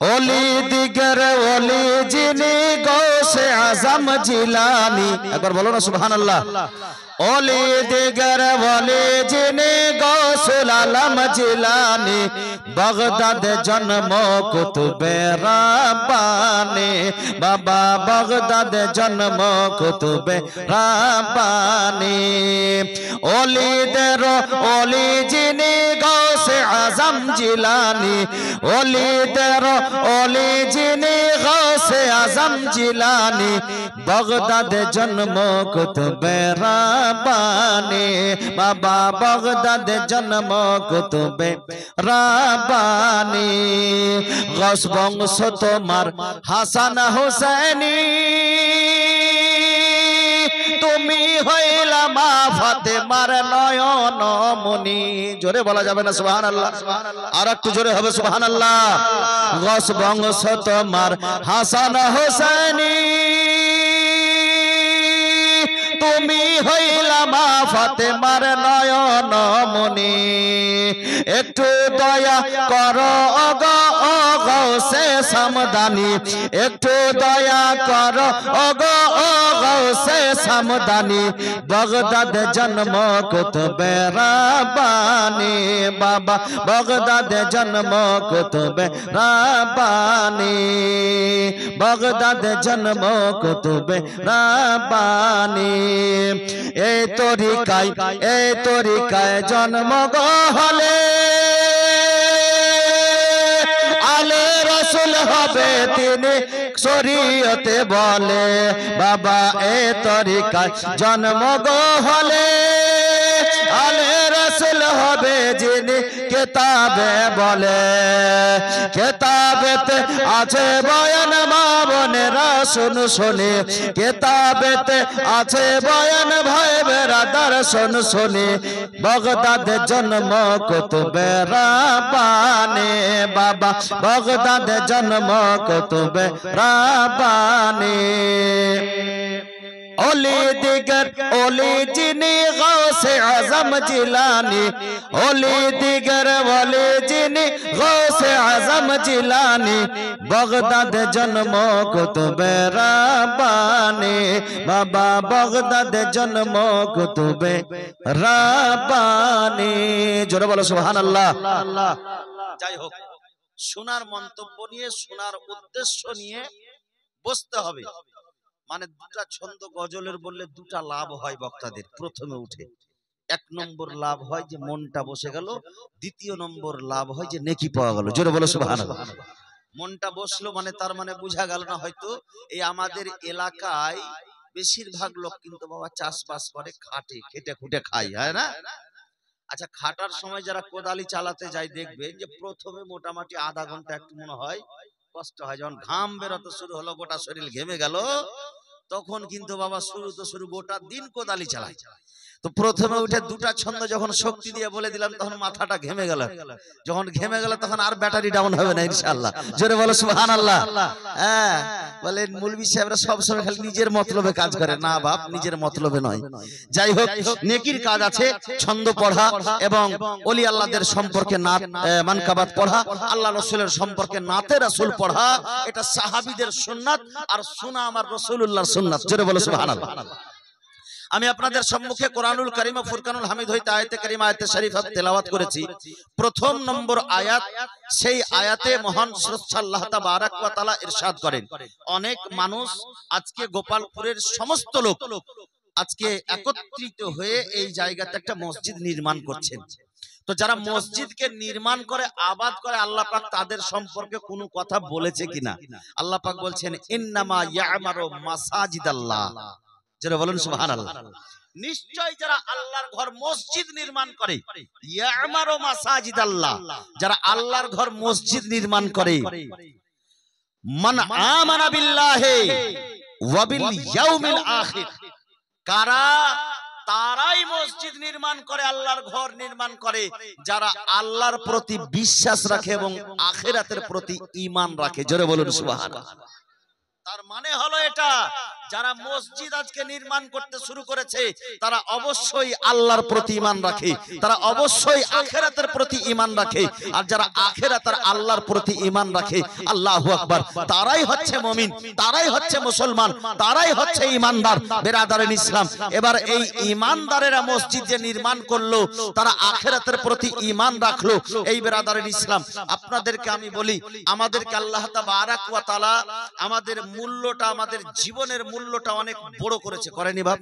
ওলি দিগর ওলি যিনি গৌসে আজম জিলানি, একবার বলো না সুবহানাল্লাহ। ওলি দিগর ওলি যিনি গৌসুল আলম জিলানি, বাগদাদ জন্ম কুতুবে রাব্বানি, বাবা বাগদাদ জন্ম কুতুবে রাব্বানি। ওলিদের ওলি যিনি গৌসে আজম জিলানি, ওলিদের ওলি যিনি গৌসে আজম জিলানি, বাগদাদ জন্ম কুতুবে রাব্বানি, বাবা বাগদাদ জন্ম কুতুবে রাব্বানি। গৌস বংশ তোমার হাসান হুসাইনি, তুমি হইলা মা ফাতেমার নয়ন মনি। জোরে বলা যাবে না সুবহানাল্লাহ? আর একটু জোরে হবে সুবহানাল্লাহ। গৌস বংশ তোমার হাসান হুসাইনি, তুমি হইলা মা ফাতেমার নয়ন মনি। একটু দয়া করো ওগো ও গৌসে সামদানি, একটু দয়া করো ওগো ও গৌসে সামদানি, বাগদাদ জন্ম কুতুবে রাব্বানি, বাবা বাগদাদ জন্ম কুতুবে রাব্বানি, বাগদাদ জন্ম কুতুবে রাব্বানি। এই তরিকায় জন্ম হলে আলে রাসূল হবে তিনি শরীয়তে বলে, বাবা এই তরিকায় জন্ম হলে আলে রাসূল হবে যিনি কিতাবে বলে। কিতাবেতে আছে বয়ান মা বোনেরা শুন শুনে, কিতাবেতে আছে বয়ান ভাই বেরাদার শুন শুনে, বাগদাদ জন্ম কুতুবে রাব্বানি, বাবা বাগদাদ জন্ম কুতুবে রাব্বানি। ওলি দিগর ওলি যিনি গৌসে আজম জিলানি, ওলি দিগর ওলি যিনি গৌসে আজম জিলানি, বাগদাদ জন্ম কুতুবে রাব্বানি, বাবা বাগদাদ জন্ম কুতুবে রাব্বানি। জোরে বলো সুবহানাল্লাহ। যাই হোক, শোনার মন্তব্য নিয়ে শোনার উদ্দেশ্য নিয়ে বসতে হবে। মানে দুটা ছন্দ গজলের বললে দুটা লাভ হয় বক্তাদের। প্রথমে উঠে এক নম্বর লাভ হয় যে মনটা বসে গেল, দ্বিতীয় নম্বর লাভ হয় যে নেকি পাওয়া গেল। জোরে বলো সুবহানাল্লাহ। মনটা বসলো মানে তার মানে বোঝা গেল না হয়তো এই আমাদের এলাকায় বেশিরভাগ লোক কিন্তু বাবা চাষবাস করে, খাটে, খেটে খুটে খায়, হয় না? আচ্ছা, খাটার সময় যারা কোদালি চালাতে যায় দেখবে যে প্রথমে মোটামুটি আধা ঘন্টা একটু মনে হয় কষ্ট হয়, যখন ঘাম বেরোতে শুরু হলো, গোটা শরীর ঘেমে গেল, তখন কিন্তু বাবা শুরু গোটা দিন কোদালি চালায়। তো প্রথমে উঠে দুটা ছন্দ যখন শক্তি দিয়ে বলে দিলাম তখন মাথাটা ঘেমে গেল, যখন ঘেমে গেল তখন আর ব্যাটারি ডাউন হবে না ইনশাআল্লাহ। জোরে বলো সুবহানাল্লাহ। হ্যাঁ, বলেন মৌলভী সাহেবরা সব সময় খালি নিজের মতলবে কাজ করে, না বাপ, নিজের মতলবে নয়। যাই হোক, নেকির কাজ আছে ছন্দ পড়া এবং ওলি আল্লাহদের সম্পর্কে নাত মানকাবাত পড়া, আল্লাহ রাসূলের সম্পর্কে নাতে রাসূল পড়া, এটা সাহাবীদের সুন্নাত আর শোনা আমার রাসূলুল্লাহর সুন্নাত। জোরে বলো সুবহানাল্লাহ। আমি আপনাদের সম্মুখে কোরআনুল কারীম ও ফুরকানুল হামিদ হইতে আয়াতে কারিমা আয়াতে শরীফা তেলাওয়াত করেছি। প্রথম নম্বর আয়াত, সেই আয়াতে মহান স্রষ্টা আল্লাহ তাবারক ওয়া তাআলা ইরশাদ করেন, অনেক মানুষ আজকে গোপালপুরের সমস্ত লোক আজকে একত্রিত হয়ে এই জায়গাতে একটা মসজিদ নির্মাণ করছেন। তো যারা মসজিদকে নির্মাণ করে, আবাদ করে, আল্লাহ পাক তাদের সম্পর্কে কোনো কথা বলেছে কিনা? আল্লাহ পাক বলছেন ইন্নামা ইয়ামারু মাসাজিদাল্লাহ। যারা বলেন সুবহানাল্লাহ। নিশ্চয় যারা আল্লাহর ঘর মসজিদ নির্মাণ করে, ইয়ামারু মাসাজিদাল্লাহ, যারা আল্লাহর ঘর মসজিদ নির্মাণ করে, মান আমানা বিল্লাহি ওয়া বিল ইয়াউমিল আখির, কারা? তারাই মসজিদ নির্মাণ করে, আল্লাহর ঘর নির্মাণ করে যারা আল্লাহর প্রতি বিশ্বাস রাখে এবং আখিরাতের প্রতি ঈমান রাখে। জোরে বলুন সুবহানাল্লাহ। তার মানে হলো এটা যারা মসজিদ আজকে নির্মাণ করতে শুরু করেছে তারা অবশ্যই আল্লাহর প্রতি ঈমান রাখে, তারা অবশ্যই আখিরাতের প্রতি ঈমান রাখে। আর যারা আখিরাত আর আল্লাহর প্রতি ঈমান রাখে, আল্লাহু আকবার, তারাই হচ্ছে মুমিন, তারাই হচ্ছে মুসলমান, তারাই হচ্ছে ঈমানদার। বেরাদারিন ইসলাম, এবার এই ঈমানদারেরা মসজিদ যে নির্মাণ করলো তারা আখিরাতের প্রতি ঈমান রাখলো। এই বেরাদারিন ইসলাম, আপনাদেরকে আমি বলি, আমাদেরকে আল্লাহ তাবারাক ওয়া তাআলা আমাদের মূল্যটা, আমাদের জীবনের মূল্যটা অনেক বড় করেছে, করেনি বাপ?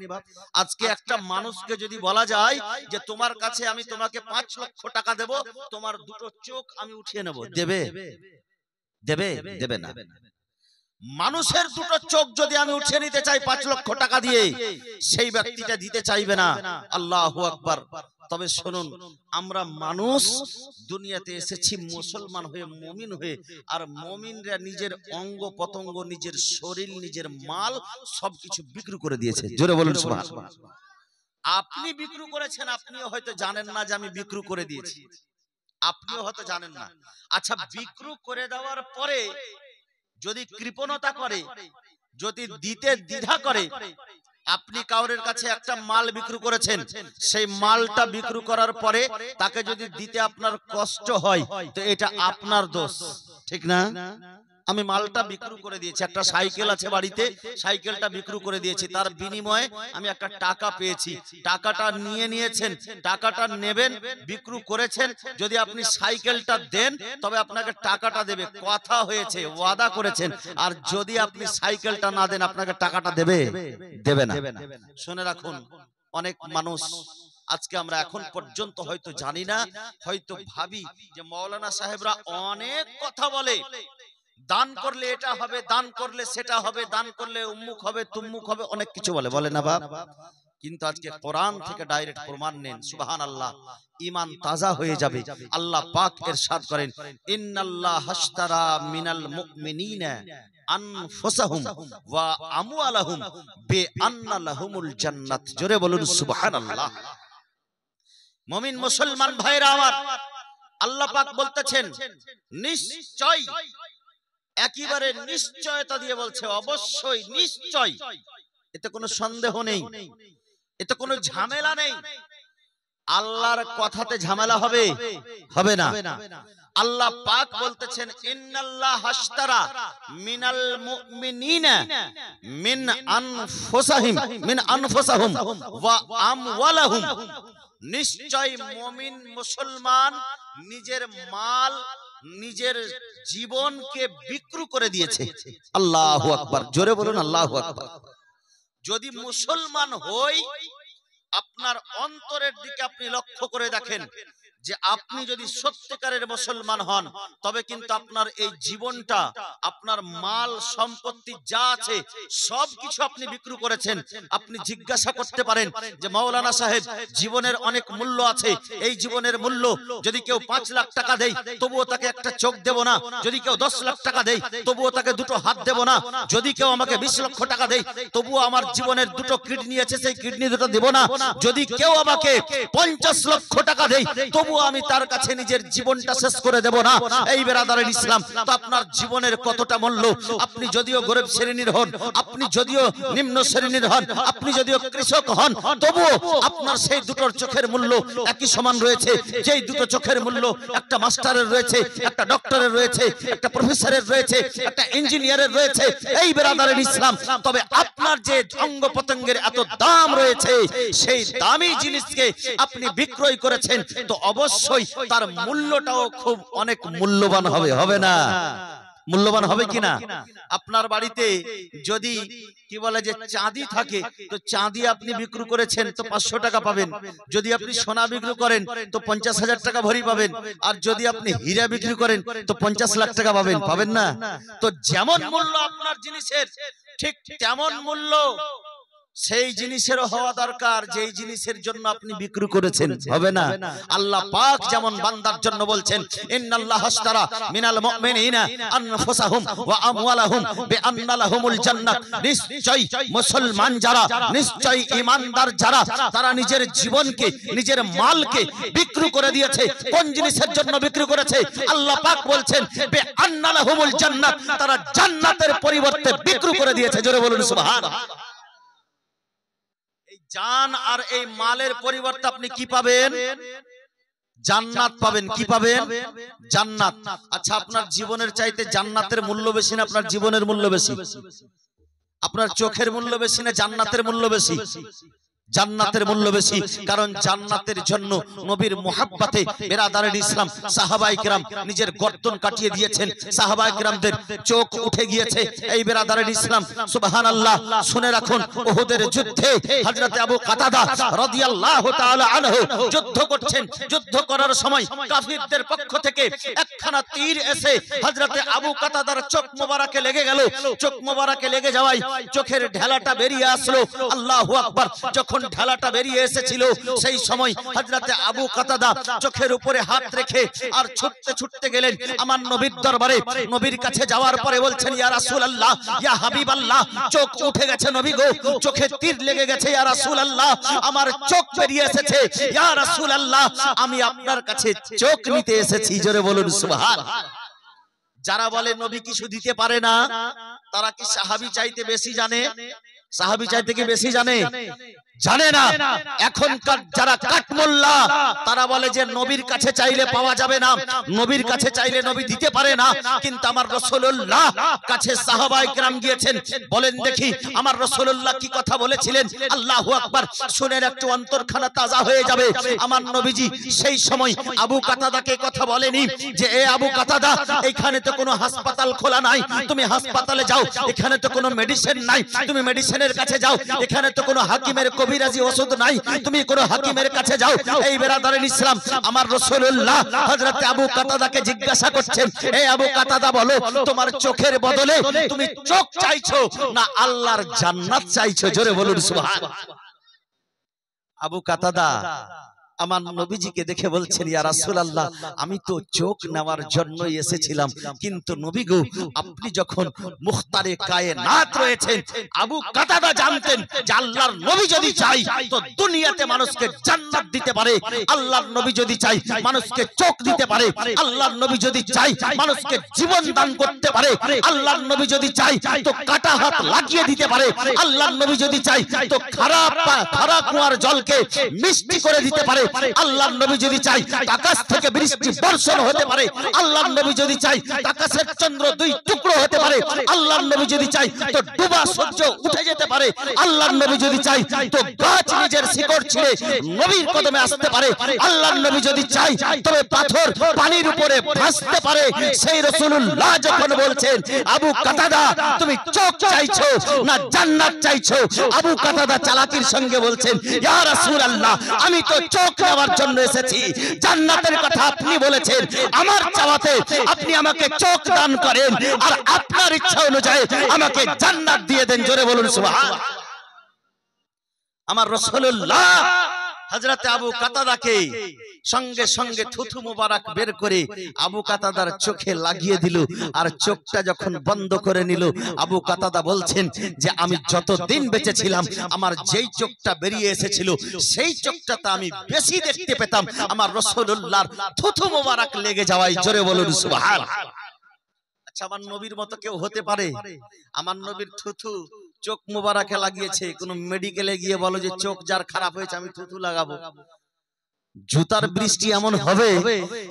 আজকে একটা মানুষকে যদি বলা যায় যে তোমার কাছে আমি তোমাকে 5 লক্ষ টাকা দেব, তোমার দুটো চোখ আমি উঠিয়ে নেব, দেবে? দেবে? দেবে না। মানুষের দুটো চোখ যদি আমি উঠিয়ে নিতে চাই 5 লক্ষ টাকা দিয়ে, সেই ব্যক্তিটা দিতে চাইবে না। আল্লাহু আকবার। তবে শুনুন, আমরা মানুষ দুনিয়াতে এসেছি মুসলমান হয়ে, মুমিন হয়ে, আর মুমিনরা নিজের অঙ্গ পতঙ্গ, নিজের শরীর, নিজের মাল সবকিছু বিক্রি করে দিয়েছে। জোরে বলুন সুবহানাল্লাহ। আপনি বিক্রি করেছেন, আপনিও হয়তো জানেন না যে আমি বিক্রি করে দিয়েছি, আপনিও হয়তো জানেন না। আচ্ছা, বিক্রি করে দেওয়ার পরে যদি কৃপণতা করে, যদি দিতে দ্বিধা করে, আপনি কাউরের কাছে একটা মাল বিক্রি করেছেন, সেই মালটা বিক্রি করার পরে তাকে যদি দিতে আপনার কষ্ট হয়, তো এটা আপনার দোষ, ঠিক না? আমি মালটা বিক্রি করে দিয়েছি, একটা সাইকেল আছে বাড়িতে, সাইকেলটা বিক্রি করে দিয়েছি, তার বিনিময়ে আমি একটা টাকা পেয়েছি, টাকাটা নিয়ে নিয়েছেন, টাকাটা নেবেন, বিক্রি করেছেন। যদি আপনি সাইকেলটা দেন তবে আপনাকে টাকাটা দেবে, কথা হয়েছে, ওয়াদা করেছেন। আর যদি আপনি সাইকেলটা না দেন, আপনাকে টাকাটা দেবে? দেবে না। শুনে রাখুন, অনেক মানুষ আজকে আমরা এখন পর্যন্ত হয়তো জানি না, হয়তো ভাবি যে মাওলানা সাহেবরা অনেক কথা বলে, দান করলে এটা হবে, দান করলে সেটা হবে, দান করলে উম্মুক হবে, তুম্মুক হবে, অনেক কিছু বলে, বলে না বাপ? কিন্তু আজকে কোরআন থেকে ডাইরেক্ট প্রমাণ নেন, সুবহানাল্লাহ, ঈমান তাজা হয়ে যাবে। আল্লাহ পাক ইরশাদ করেন, ইন্নাল্লাহ হাশতারা মিনাল মুমিনিনা আনফুসাহুম ওয়া আমওয়ালাহুম বিআন্না লাহুমুল জান্নাত। জোরে বলুন সুবহানাল্লাহ। মুমিন মুসলমান ভাইরা আমার, আল্লাহ পাক বলতেছেন নিশ্চয়, একেবারে নিশ্চয়তা দিয়ে বলছে, অবশ্যই, নিশ্চয়, এতে কোনো সন্দেহ নেই, এতে কোনো ঝামেলা নেই। আল্লাহর কথাতে ঝামেলা হবে? হবে না। আল্লাহ পাক বলতেছেন, ইন্নাল্লাহ হাশতারা মিনাল মুমিনিনা মিন আনফুসাহুম ওয়া আমওয়ালাহুম। নিশ্চয় মুমিন মুসলমান নিজের মাল, নিজের জীবনকে বিক্রি করে দিয়েছে। আল্লাহু আকবার। জোরে বলুন আল্লাহু আকবার। যদি মুসলমান হই, আপনার অন্তরের দিকে আপনি লক্ষ্য করে দেখেন যে আপনি যদি সত্যিকারের মুসলমান হন, তবে কিন্তু আপনার এই জীবনটা, আপনার মাল সম্পত্তি যা আছে সবকিছু আপনি বিক্রি করেছেন। আপনি জিজ্ঞাসা করতে পারেন যে মাওলানা সাহেব, জীবনের অনেক মূল্য আছে, এই জীবনের মূল্য যদি কেউ 5 লাখ টাকা দেয় তবুও তাকে একটা চোখ দেব না, যদি কেউ 10 লাখ টাকা দেয় তবুও তাকে দুটো হাত দেব না, যদি কেউ আমাকে 20 লক্ষ টাকা দেয় তবুও আমার জীবনের দুটো কিডনি আছে, সেই কিডনি দুটো দেব না, যদি কেউ আমাকে 50 লক্ষ টাকা দেয় তবু আমি তার কাছে নিজের জীবনটা শেষ করে দেব না। এই বেরাদারের ইসলাম, তো আপনার জীবনের কতটা মূল্য? আপনি যদিও গরিব শ্রেণীর হন, আপনি যদিও নিম্ন শ্রেণীর হন, আপনি যদিও কৃষক হন, তবুও আপনার সেই দুটোর চোখের মূল্য একই সমান রয়েছে। যেই দুটো চোখের মূল্য একটা মাস্টারের রয়েছে, একটা ডক্টরের রয়েছে, একটা প্রফেসরের রয়েছে, একটা ইঞ্জিনিয়ারের রয়েছে। এই বেরাদারের ইসলাম, তবে আপনার যে অঙ্গ পতঙ্গের এত দাম রয়েছে, সেই দামি জিনিসকে আপনি বিক্রয় করেছেন, তো অবশ্যই তার মূল্যটাও খুব অনেক মূল্যবান হবে, হবে না? মূল্যবান হবে কিনা? আপনার বাড়িতে যদি কি বলে যে চাঁদি থাকে, তো চাঁদি আপনি বিক্রি করেছেন তো 500 টাকা পাবেন। যদি আপনি সোনা বিক্রি করেন তো 50,000 টাকা ভরি পাবেন। আর যদি আপনি হীরা বিক্রি করেন তো 50 লাখ টাকা পাবেন, পাবেন না? তো যেমন মূল্য আপনার জিনিসের, ঠিক তেমন মূল্য সেই জিনিসেরও হওয়া দরকার যেই জিনিসের জন্য আপনি বিক্রি করেছেন, হবে না। আল্লাহ পাক যেমন বান্দার জন্য বলছেন, ইন্নাল্লাহা আশতারা মিনাল মুমিনিনা আনফুসাহুম ওয়া আমওয়ালাহুম বিআন্না লাহুমুল জান্নাত, নিশ্চয় মুসলমান যারা, নিশ্চয় ঈমানদার যারা, তারা নিজের জীবনকে, নিজের মালকে বিক্রি করে দিয়েছে। কোন জিনিসের জন্য বিক্রি করেছে? আল্লাহ পাক বলছেন বিআন্না লাহুমুল জান্নাত, তারা জান্নাতের পরিবর্তে বিক্রি করে দিয়েছে। জোরে বলুন সুবহানাল্লাহ। জান আর এই মালের পরিবর্তে আপনি কি পাবেন? জান্নাত পাবেন। কি পাবেন? জান্নাত। আচ্ছা, আপনার জীবনের চাইতে জান্নাতের মূল্য বেশি না আপনার জীবনের মূল্য বেশি? আপনার চোখের মূল্য বেশি না জান্নাতের মূল্য বেশি? জান্নাতের মূল্য বেশি। কারণ জান্নাতের জন্য নবীর মুহাব্বতে বেরাদারের ইসলাম সাহাবায়ে কেরাম নিজের গর্দন কাটিয়ে দিয়েছেন, সাহাবায়ে কেরামদের চোখ উঠে গিয়েছে। এই বেরাদারের ইসলাম সুবহানাল্লাহ, শুনে রাখুন, উহুদের যুদ্ধে হযরত আবু কাতাদা রাদিয়াল্লাহু তাআলা আনহু যুদ্ধ করছেন। যুদ্ধ করার সময় কাফিরদের পক্ষ থেকে একখানা তীর এসে হযরত আবু কাতাদার চোখ মোবারকে লেগে গেল। চোখ মোবারকে লেগে যাওয়ায় চোখের ঢেলাটা বেরিয়ে আসলো। আল্লাহু আকবার। যখন ঢালাটা বেরিয়ে এসেছিল সেই সময় হযরত আবু কাতাদা চোখের উপরে হাত রেখে আর ছুটতে ছুটতে গেলেন আমার নবীর দরবারে। নবীর কাছে যাওয়ার পরে বলছেন, ইয়া রাসূলুল্লাহ, ইয়া হাবিবাল্লাহ, চোখ উঠে গেছে নবী গো, চোখে তীর লেগে গেছে। ইয়া রাসূলুল্লাহ, আমার চোখ বেরিয়ে এসেছে। ইয়া রাসূলুল্লাহ, আমি আপনার কাছে চোখ নিতে এসেছি। জোরে বলুন সুবহানাল্লাহ। যারা বলে নবী কিছু দিতে পারে না, তারা কি সাহাবী চাইতে বেশি জানে? সাহাবী চাইতে কি বেশি জানে? জানে না। এখনকার যারা কাঠমোল্লা, তারা বলে যে নবীর কাছে চাইলে পাওয়া যাবে না, নবীর কাছে চাইলে নবী দিতে পারে না। কিন্তু আমার রাসূলুল্লাহ কাছে সাহাবায়ে কেরাম গিয়েছেন। বলেন দেখি আমার রাসূলুল্লাহ কি কথা বলেছিলেন? আল্লাহু আকবার। শুনেন, একটু অন্তরখানা তাজা হয়ে যাবে। আমার নবীজি সেই সময় আবু কাতাদাকে কথা বলেনি যে এ আবু কাতাদা, এখানে তো কোনো হাসপাতাল খোলা নাই, তুমি হাসপাতালে যাও। এখানে তো কোনো মেডিসিন নাই, তুমি মেডিসিনের কাছে যাও। এখানে তো কোনো হাকিমের কবিরাজি ওষুধ নাই, তুমি কোন হাকিমের কাছে যাও। এই বেরাদারের ইসলাম আমার রাসূলুল্লাহ হযরত আবু কাতাদাকে জিজ্ঞাসা করছেন, হে আবু কাতাদা, বলো তোমার চোখের বদলে তুমি চোখ চাইছো না আল্লাহর জান্নাত চাইছো? জোরে বলুন সুবহানাল্লাহ। আবু কাতাদা আমার নবীজিকে দেখে বলছেন, ইয়া রাসূলুল্লাহ, আমি তো চোখ নেওয়ার জন্যই এসেছিলাম, কিন্তু নবী গো, আপনি যখন মুখতারে কায়নাত রয়েছেন। আবু কাতাদা জানতেন যে আল্লাহর নবী যদি চাই তো দুনিয়াতে মানুষকে জান্নাত দিতে পারে, আল্লাহর নবী যদি চাই মানুষকে চোখ দিতে পারে, আল্লাহর নবী যদি চাই মানুষকে জীবন দান করতে পারে, আল্লাহর নবী যদি চাই তো কাটা হাত লাগিয়ে দিতে পারে, আল্লাহর নবী যদি চাই তো খারাপ কুয়ার জলকে মিষ্টি করে দিতে পারে, আল্লাহর নবী যদি চাই আকাশ থেকে বৃষ্টি বর্ষণ হতে পারে, আল্লাহর নবী যদি চাই আকাশের চন্দ্র দুই টুকরো হতে পারে, আল্লাহর নবী যদি চাই তো ডুবা সূর্য উঠে যেতে পারে, আল্লাহর নবী যদি চাই তো গাছ নিজের শিকড় ছিঁড়ে নবীর কদমে আসতে পারে, আল্লাহর নবী যদি চাই তবে পাথর পানির উপরে ভাসতে পারে। সেই রাসূলুল্লাহ যখন বলছেন, আবু কাতাদা তুমি চোখ চাইছো না জান্নাত চাইছো? আবু কাতাদা চালাকির সঙ্গে বলছেন, ইয়া রাসূলুল্লাহ, আমি তো চোখ নেওয়ার জন্য এসেছি, জান্নাতের কথা আপনি বলেছেন, আমার চাওয়াতে আপনি আমাকে চোখ দান করেন আর আপনার ইচ্ছা অনুযায়ী আমাকে জান্নাত দিয়ে দেন। জোরে বলুন সুবহানাল্লাহ। আমার রাসূলুল্লাহ হযরত আবু কাতাদাকে সঙ্গে সঙ্গে থুথু মুবারক বের করে আবু কাতাদার চোখে লাগিয়ে দিল। আর চোখটা যখন বন্ধ করে নিল, আবু কাতাদা বলছেন যে আমি যতদিন বেঁচে ছিলাম আমার যেই চোখটা বেরিয়ে এসেছিল সেই চোখটাতে আমি বেশি দেখতে পেতাম আমার রাসূলুল্লাহর থুথু মুবারক লেগে যাওয়ায়। জোরে বলুন সুবহানাল্লাহ। আচ্ছা, আমার নবীর মতো কেউ হতে পারে? আমার নবীর থুথু চোখ মুবারকে লাগিয়েছে, কোন মেডিকেলে গিয়ে বলো যে চোখ যার খারাপ হয়েছে আমি থুথু লাগাবো, জুতার বৃষ্টি এমন হবে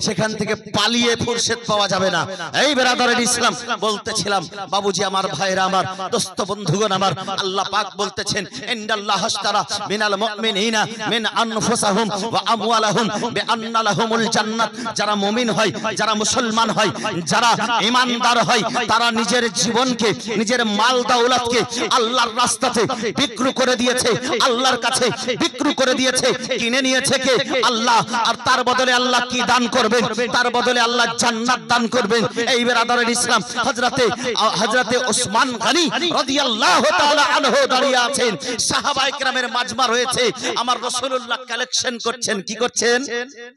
সেখান থেকে পালিয়ে ফুরসত পাওয়া যাবে না। এই বেরাদারের ইসলাম বলতেছিলাম, বাবুজি আমার ভাইরা আমার, দোস্ত বন্ধুগণ আমার, আল্লাহ পাক বলতেছেন, ইন্নাল্লাহা আশতারা মিনাল মুমিনিনা মিন আনফুসাহুম ওয়া আমওয়ালাহুম বিআন্না লাহুমুল জান্নাত। যারা মুমিন হয়, যারা মুসলমান হয়, যারা ঈমানদার হয়, তারা নিজের জীবনকে, নিজের মাল দৌলতকে আল্লাহর রাস্তাতে বিক্রি করে দিয়েছে, আল্লাহর কাছে বিক্রি করে দিয়েছে। কিনে নিয়েছে কে? আল্লাহ, আর তার বদলে আল্লাহ কি দান করবেন? তার বদলে আল্লাহ জান্নাত দান করবেন। এই বেরাদারের ইসলাম হযরতে ওসমান গনি রাদিয়াল্লাহু তাআলা আনহু দাঁড়িয়ে আছেন, সাহাবায়ে কেরামের মাজমা রয়েছে, আমার রাসূলুল্লাহ কালেকশন করছেন। কি করছেন?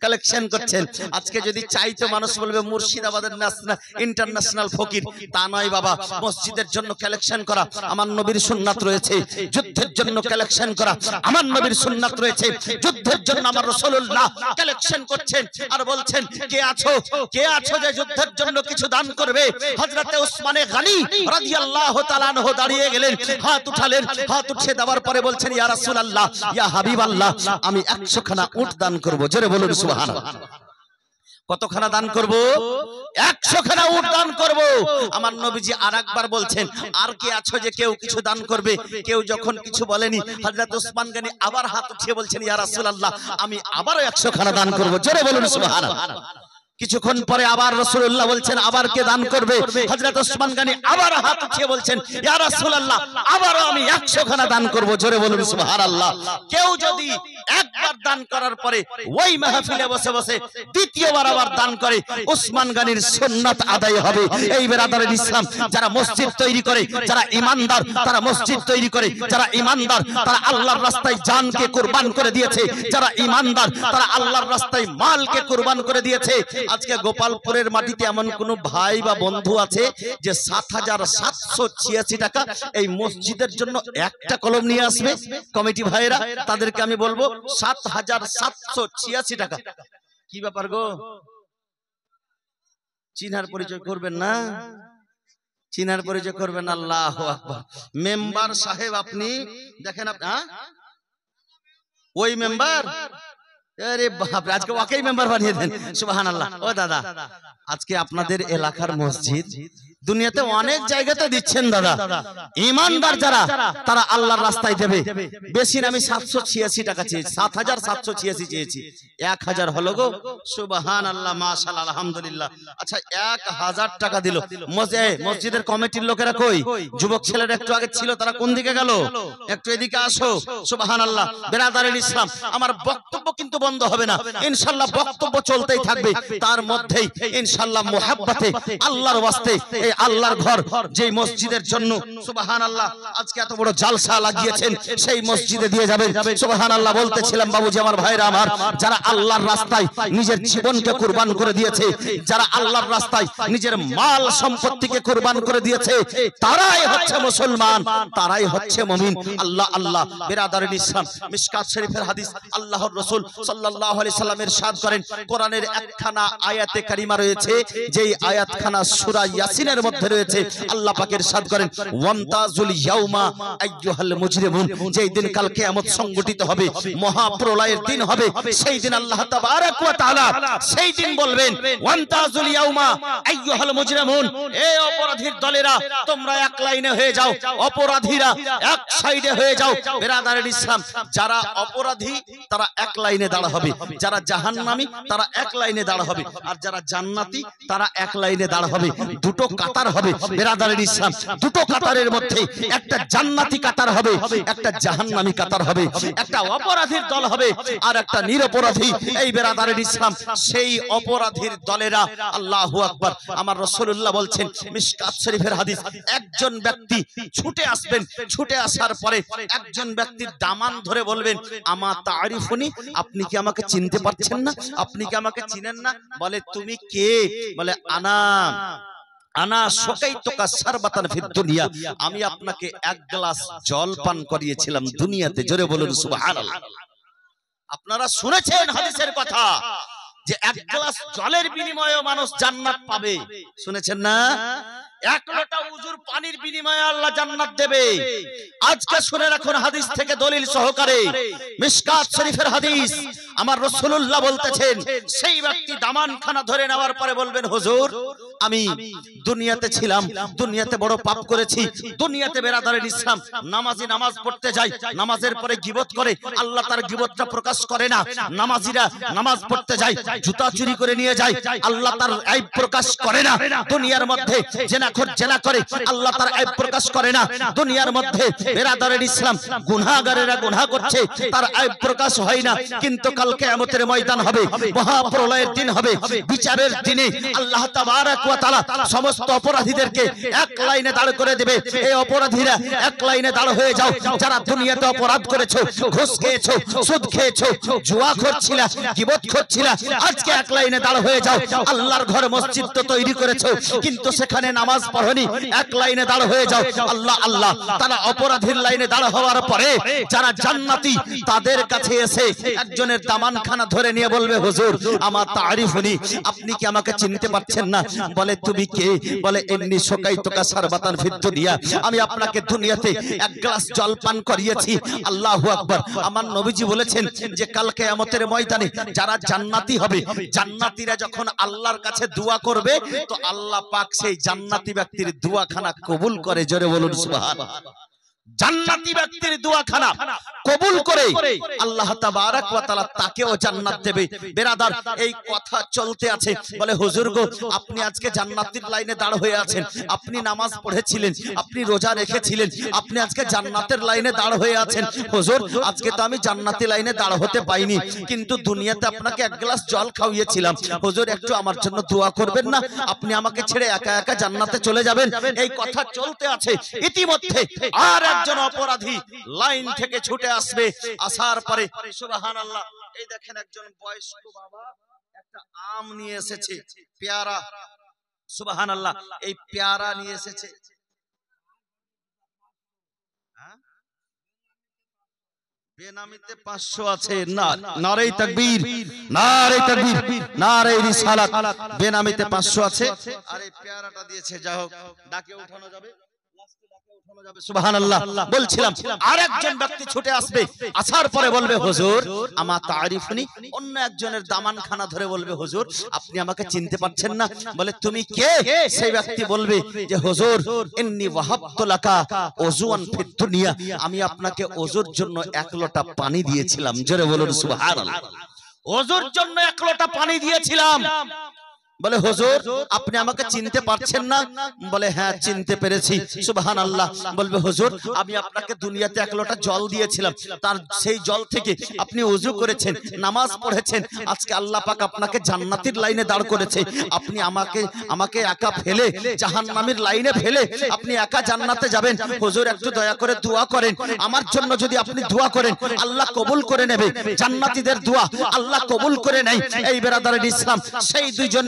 কালেকশন করছেন। আজকে যদি চাইতো মানুষ বলবে মুর্শিদাবাদের ইন্টারন্যাশনাল ফকির, তা নয় বাবা। মসজিদের জন্য কালেকশন করা আমার নবীর সুন্নাত রয়েছে, যুদ্ধের জন্য কালেকশন করা আমার নবীর সুন্নাত রয়েছে, যুদ্ধের জন্য আমার রাসূলুল্লাহ কালেকশন করছেন আর বলছেন কে আছো যে যুদ্ধের জন্য কিছু দান করবে? হযরতে ওসমান গনি রাদিয়াল্লাহু তাআলা আনহু দাঁড়িয়ে গেলেন, হাত উঠালেন, হাত উঠিয়ে দেওয়ার পরে বলছেন ইয়া রাসূলুল্লাহ, ইয়া হাবিবাল্লাহ, আমি 100 খানা উট দান করব। জোরে বলুন সুবহানাল্লাহ। কতখানা দান করব? 100 খানা উট দান করব। আমার নবীজি আরেকবার বলছেন আর কে আছো যে কেউ কিছু দান করবে? কেউ যখন কিছু বলেনি, হযরত ওসমান গনি আবার হাত উঠিয়ে বলছেন ইয়া রাসূলুল্লাহ, আমি আবারও 100 খানা দান করব। জোরে বলুন সুবহানাল্লাহ। কিছুক্ষণ পরে আবার রাসূলুল্লাহ বলছেন আবার কে দান করবে? হযরত ওসমান গনি আবার হাত উঠিয়ে বলছেন ইয়া রাসূলুল্লাহ, আবারও আমি 100 খানা দান করব। জোরে বলুন সুবহানাল্লাহ। কেউ যদি একবার দান করার পরে ওই মাহফিলে বসে বসে দ্বিতীয়বার আবার দান করে, ওসমান গনির সুন্নাত আদায় হবে। এই বেরাদারের ইসলাম, যারা মসজিদ তৈরি করে, যারা ঈমানদার তারা মসজিদ তৈরি করে, যারা ঈমানদার তারা আল্লাহর রাস্তায় জানকে কুরবান করে দিয়েছে, যারা ঈমানদার তারা আল্লাহর রাস্তায় মালকে কুরবান করে দিয়েছে। আজকে গোপালপুরের মাটিতে এমন কোন ভাই বা বন্ধু আছে যে ৭৭৮৬ টাকা এই মসজিদের জন্য একটা কলম নিয়ে আসবে? কমিটি ভাইরা তাদেরকে আমি বলবো ৭৭৮৬ টাকা। কি ব্যাপার গো? চিনার পরিচয় করবেন না? চিনার পরিচয় করবেন। আল্লাহু আকবার। মেম্বার সাহেব আপনি দেখেন, ওই মেম্বার, আরে বাপ, আজকে ওকেই মেম্বার বানিয়ে দেন। সুবহানাল্লাহ। ও দাদা, আজকে আপনাদের এলাকার মসজিদ দুনিয়াতে অনেক জায়গাতে দিচ্ছেন দাদা। ঈমানদার যারা তারা আল্লাহর রাস্তায় দেবে। বেশি না, আমি 786 টাকা চেয়েছি, ৭৭৮৬ চেয়েছি। 1000 হলো গো। সুবহানাল্লাহ, মাশাআল্লাহ, আলহামদুলিল্লাহ। আচ্ছা 1000 টাকা দিল। মসজিদের কমিটির লোকেরা কই? যুবক ছেলেরা একটু আগে ছিল, তারা কোন দিকে গেল? একটু এদিকে আসো। সুবহানাল্লাহ। বেরাদারের ইসলাম, আমার বক্তব্য কিন্তু বন্ধ হবে না, ইনশাআল্লাহ বক্তব্য চলতেই থাকবে। তার মধ্যেই ইনশাআল্লাহ মুহাব্বতে আল্লাহর ওয়াস্তে এই আল্লাহর ঘর যে মসজিদের জন্য সুবহানাল্লাহ আজকে এত বড় জালসা লাগিয়েছেন, সেই মসজিদে দিয়ে যাবেন। সুবহানাল্লাহ। বলতেছিলাম বাবুজি, আমার ভাইরা আমার, যারা আল্লাহর রাস্তায় নিজের জীবনকে কুরবান করে দিয়েছে, যারা আল্লাহর রাস্তায় নিজের মাল সম্পত্তিকে কুরবান করে দিয়েছে, তারাই হচ্ছে মুসলমান, তারাই হচ্ছে মুমিন। আল্লাহ আল্লাহ। বেরাদারের ইসলাম, মিশকাত শরীফের হাদিস, আল্লাহর রাসূল সাল্লাল্লাহু আলাইহি সাল্লাম ইরশাদ করেন, কোরআনের একখানা আয়াতে কারিমা রয়েছে, যেই আয়াতখানা সূরা ইয়াসিনের মধ্যে রয়েছে। আল্লাহ পাক ইরশাদ করেন, ওয়ামতাজুল ইয়াউমা আইয়ুহাল মুজরিমুন। যেই দিন কাল কিয়ামত সংগঠিত হবে, মহা প্রলয়ের দিন হবে, সেই দিন আল্লাহ তাবারক ওয়া তাআলা সেই দিন বলবেন, ওয়ামতাজুল ইয়াউমা আইয়ুহাল মুজরিমুন, হে অপরাধীর দলেরা, তোমরা এক লাইনে হয়ে যাও, অপরাধীরা এক সাইডে হয়ে যাও। বেরাদারের ইসলাম, যারা অপরাধী তারা এক লাইনে দাঁড়া হবে, যারা জাহান্নামী তারা এক লাইনে দাঁড়া হবে, আর যারা জান্নাতি তারা এক লাইনে দাঁড়া হবে। দুটো কাতার হবে বেরাদারের ইসলাম, দুটো কাতারের মধ্যে একটা জান্নাতি কাতার হবে, একটা জাহান্নামী কাতার হবে, একটা অপরাধীর দল হবে আর একটা নিরপরাধী। এই বেরাদারের ইসলাম, সেই অপরাধীর দলেরা, আল্লাহু আকবার, আমার রাসূলুল্লাহ বলছেন, মিশকাত শরীফের হাদিস, একজন ব্যক্তি ছুটে আসবেন, ছুটে আসার পরে একজন ব্যক্তির দামান ধরে বলবেন, আমা তারিফুনি, আপনি কি আমাকে চিনতে পারছেন না? আপনি কি আমাকে চিনেন না? বলে তুমি কে? বলে আনা শাকাইতুকা শারবাতান ফিদ দুনিয়া, আমি আপনাকে এক গ্লাস জল পান করিয়েছিলাম দুনিয়াতে। জোরে বলুন সুবহানাল্লাহ। আপনারা শুনেছেন হাদিসের কথা যে এক গ্লাস জলের বিনিময়ে মানুষ জান্নাত পাবে, শুনেছেন না? এক লোটা উজুর পানির বিনিময়ে আল্লাহ জান্নাত দেবে। আজকে শুনে রাখুন হাদিস থেকে দলিল সহকারে, মিশকাত শরীফের হাদিস, আমার রাসূলুল্লাহ বলতেছেন, সেই ব্যক্তি দামানখানা ধরে নেওয়ার পরে বলবেন, হুজুর আমি দুনিয়াতে ছিলাম, দুনিয়াতে বড় পাপ করেছি, দুনিয়াতে বেরাদারের ইসলাম নামাজি নামাজ পড়তে যায়, নামাজের পরে গীবত করে, আল্লাহ তার গীবতটা প্রকাশ করে না। নামাজিরা নামাজ পড়তে যায়, জুতা চুরি করে নিয়ে যায়, আল্লাহ তার আইব প্রকাশ করে না। দুনিয়ার মধ্যে জেনাখোর জেনা করে, আল্লাহ তার আইব প্রকাশ করে না। দুনিয়ার মধ্যে বেরাদারের ইসলাম গুনাহগারেরা গুনাহ করছে, তার আইব প্রকাশ হয় না, কিন্তু কাল কিয়ামতের ময়দান হবে, মহাপ্রলয়ের দিন হবে, বিচারের দিনে আল্লাহ তাবারক ওয়া তাআলা সমস্ত অপরাধীদেরকে এক লাইনে দাঁড় করে দেবে। এই অপরাধীরা এক লাইনে দাঁড় হয়ে যাও, যারা দুনিয়াতে অপরাধ করেছো, ঘুষ খেয়েছো, সুদ খেয়েছো, জুয়া করছিলা, গীবত করছিলা, আজকে এক লাইনে দাঁড় হয়ে যাও। আল্লাহর ঘর মসজিদ তো তৈরি করেছো, কিন্তু সেখানে নামাজ পড়নি, এক লাইনে দাঁড় হয়ে যাও। আল্লাহ আল্লাহ তারা অপরাধীর লাইনে দাঁড় হওয়ার পরে যারা জান্নাতি, তাদের কাছে এসে একজনের দামানখানা ধরে নিয়ে বলবে, হুজুর আমার তারিফুনি, আপনি কি আমাকে চিনতে পারছেন না? বলে তুমি কে? বলে এমনি শোকাই তোকা সারবাতান ফিদ দুনিয়া, আমি আপনাকে দুনিয়াতে এক গ্লাস জল পান করিয়েছি। আল্লাহু আকবার। আমার নবীজি বলেছেন যে কাল কিয়ামতের ময়দানে যারা জান্নাতি হবে, জান্নাতীরা যখন আল্লাহর কাছে দোয়া করবে, তো আল্লাহ পাক সেই জান্নাতি ব্যক্তির দোয়াখানা কবুল করে। জোরে বলুন সুবহানাল্লাহ। জান্নাতি ব্যক্তির দোয়াখানা কবুল করে আল্লাহ তাবারক ওয়া তাআলা তাকেও জান্নাত দেবে। বেরাদার, এই কথা চলতে আছে। বলে হুজুর গো, আপনি আজকে জান্নাতের লাইনে দাঁড় হয়ে আছেন, আপনি নামাজ পড়েছিলেন, আপনি রোজা রেখেছিলেন, আপনি আজকে জান্নাতের লাইনে দাঁড় হয়ে আছেন। হুজুর আজকে তো আমি জান্নাতি লাইনে দাঁড় হতে পাইনি, কিন্তু দুনিয়াতে আপনাকে এক গ্লাস জল খাওয়িয়েছিলাম। হুজুর একটু আমার জন্য দোয়া করবেন না? আপনি আমাকে ছেড়ে একা একা জান্নাতে চলে যাবেন। এই কথা চলতে আছে। ইতিমধ্যে আর একজন অপরাধী লাইন থেকে ছুটে আসবে। আসার পরে সুবহানাল্লাহ, এই দেখেন একজন বয়স্ক বাবা একটা আম নিয়ে এসেছে, পেয়ারা। সুবহানাল্লাহ, এই পেয়ারা নিয়ে এসেছে। বেনামিতে 500 আছে। না, নারে তাকবীর, নারে তাকবীর, নারে রিসালাত। বেনামিতে 500 আছে, আর এই পেয়ারাটা দিয়েছে। যাই হোক, ডাকে উঠানো যাবে, সুবহানাল্লাহ। বলছিলাম আরেকজন ব্যক্তি ছুটে আসবে, আসার পরে বলবে, হুজুর আমার তারিফুনি। অন্য একজনের দামানখানা ধরে বলবে, হুজুর আপনি আমাকে চিনতে পারছেন না? বলে তুমি কে? সেই ব্যক্তি বলবে যে হুজুর ইন্নী ওয়াহাবতু লাকা ওযুআন ফিদ দুনিয়া, আমি আপনাকে ওযুর জন্য এক লোটা পানি দিয়েছিলাম। জোরে বলুন সুবহানাল্লাহ। ওযুর জন্য এক লোটা পানি দিয়েছিলাম। বলে হুজুর আপনি আমাকে চিনতে পারছেন না? বলে হ্যাঁ চিনতে পেরেছি। সুবহানাল্লাহ। বলবে হুজুর আমি আপনাকে দুনিয়াতে এক লোটা জল দিয়েছিলাম, তার সেই জল থেকে আপনি ওযু করেছেন, নামাজ পড়েছেন, আজকে আল্লাহ পাক আপনাকে জান্নাতের লাইনে দাঁড় করেছে। আপনি আমাকে একা ফেলে জাহান্নামের লাইনে ফেলে আপনি একা জান্নাতে যাবেন। হুজুর একটু দয়া করে দোয়া করেন আমার জন্য। যদি আপনি দোয়া করেন আল্লাহ কবুল করে নেবে। জান্নাতীদের দোয়া আল্লাহ কবুল করে নেয়। এই বেরাদারের ইসলাম সেই দুইজন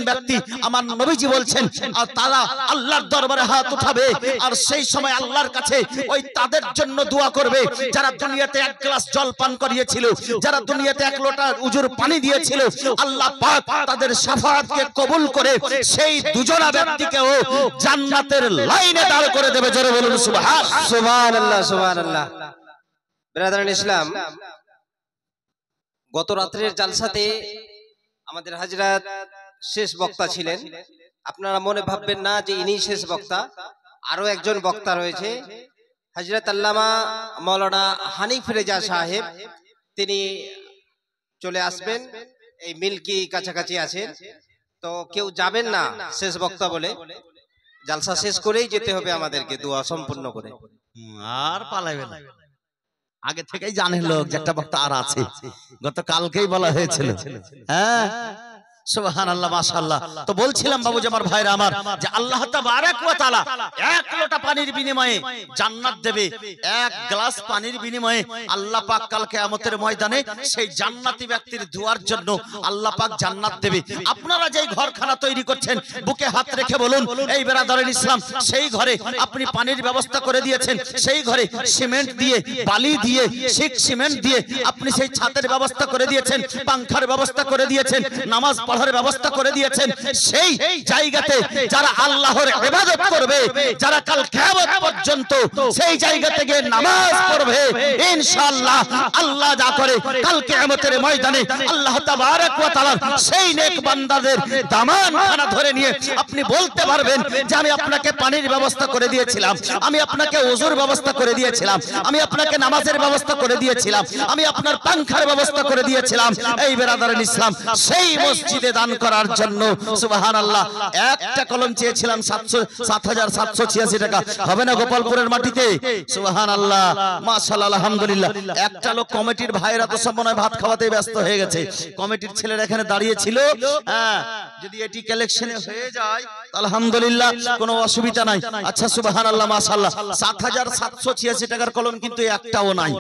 আমার নবীজি বলছেন, আর তারা আল্লাহর দরবারে হাত উঠাবে, আর সেই সময় আল্লাহর কাছে ওই তাদের জন্য দোয়া করবে যারা দুনিয়াতে এক গ্লাস জল পান করিয়েছিল, যারা দুনিয়াতে এক লোটা উজুর পানি দিয়েছিল। আল্লাহ পাক তাদের শাফাআতকে কবুল করে সেই দুজনা ব্যক্তিকেও জান্নাতের লাইনে দাঁড় করে দেবে। জোরে বলুন সুবহানাল্লাহ, সুবহানাল্লাহ, সুবহানাল্লাহ। ব্রাদারান ইসলাম, গত রাত্রের জালসাতে আমাদের হযরত শেষ বক্তা ছিলেন। আপনারা মনে ভাববেন না যে ইনি শেষ বক্তা, আরো একজন বক্তা রয়েছে, হযরত আল্লামা মাওলানা হানিফ রেজা সাহেব। তিনি চলে আসবেন, এই মিল্কি কাছাকাছি আছেন। তো কেউ যাবেন না শেষ বক্তা বলে, জালসা শেষ করেই যেতে হবে আমাদেরকে দোয়া সম্পূর্ণ করে। আর পালাইবেন না, আগে থেকেই জানেন লোক যে একটা বক্তা আর আছে, গতকালকেই বলা হয়েছিল। হ্যাঁ সুবহানাল্লাহ, মাশাআল্লাহ। তো বলছিলাম বাবু যে আমার ভাইরা আমার, যে আল্লাহ তাবারক ওয়া তাআলা এক লোটা পানির বিনিময়ে জান্নাত দেবে। এক গ্লাস পানির বিনিময়ে আল্লাহ পাক কাল কিয়ামতের ময়দানে সেই জান্নাতি ব্যক্তির দোয়ার জন্য আল্লাহ পাক জান্নাত দেবে। আপনারা যেই ঘরখানা তৈরি করছেন, বুকে হাত রেখে বলুন, এই বেরাদারের ইসলাম, সেই ঘরে আপনি পানির ব্যবস্থা করে দিয়েছেন, সেই ঘরে সিমেন্ট দিয়ে, বালি দিয়ে, শিক সিমেন্ট দিয়ে আপনি সেই ছাদের ব্যবস্থা করে দিয়েছেন, পাংখার ব্যবস্থা করে দিয়েছেন, নামাজ ব্যবস্থা করে দিয়েছেন। সেই জায়গাতে যারা আল্লাহর ইবাদত করবে, যারা কাল কিয়ামত পর্যন্ত সেই জায়গা থেকে নামাজ পড়বে, ইনশাআল্লাহ আল্লাহ যা করে কাল কিয়ামতের ময়দানে আল্লাহ তাবারক ওয়া তাআলা সেই নেক বান্দাদের দামানখানা ধরে নিয়ে আপনি বলতে পারবেন যে আমি আপনাকে পানির ব্যবস্থা করে দিয়েছিলাম, আমি আপনাকে ওযুর ব্যবস্থা করে দিয়েছিলাম, আমি আপনাকে নামাজের ব্যবস্থা করে দিয়েছিলাম, আমি আপনার পাংখার ব্যবস্থা করে দিয়েছিলাম। এই বেরাদারের ইসলাম, সেই মসজিদ মসজিদে দান করার জন্য। সুবহানাল্লাহ। একটা কলম চেয়েছিলাম 7,786 টাকা, হবে না গোপালপুরের মাটিতে? সুবহানাল্লাহ, মাশাআল্লাহ, আলহামদুলিল্লাহ। একটা লোক কমিটির ভাইরা তো সব মনে হয় ভাত খাওয়াতে ব্যস্ত হয়ে গেছে। কমিটির ছেলেরা এখানে দাঁড়িয়ে ছিল। হ্যাঁ, যদি এটি কালেকশনে হয়ে যায় আলহামদুলিল্লাহ, কোনো অসুবিধা নাই। আচ্ছা, সুবহানাল্লাহ, মাশাআল্লাহ। 7,786 টাকার কলম কিন্তু একটাও নাই।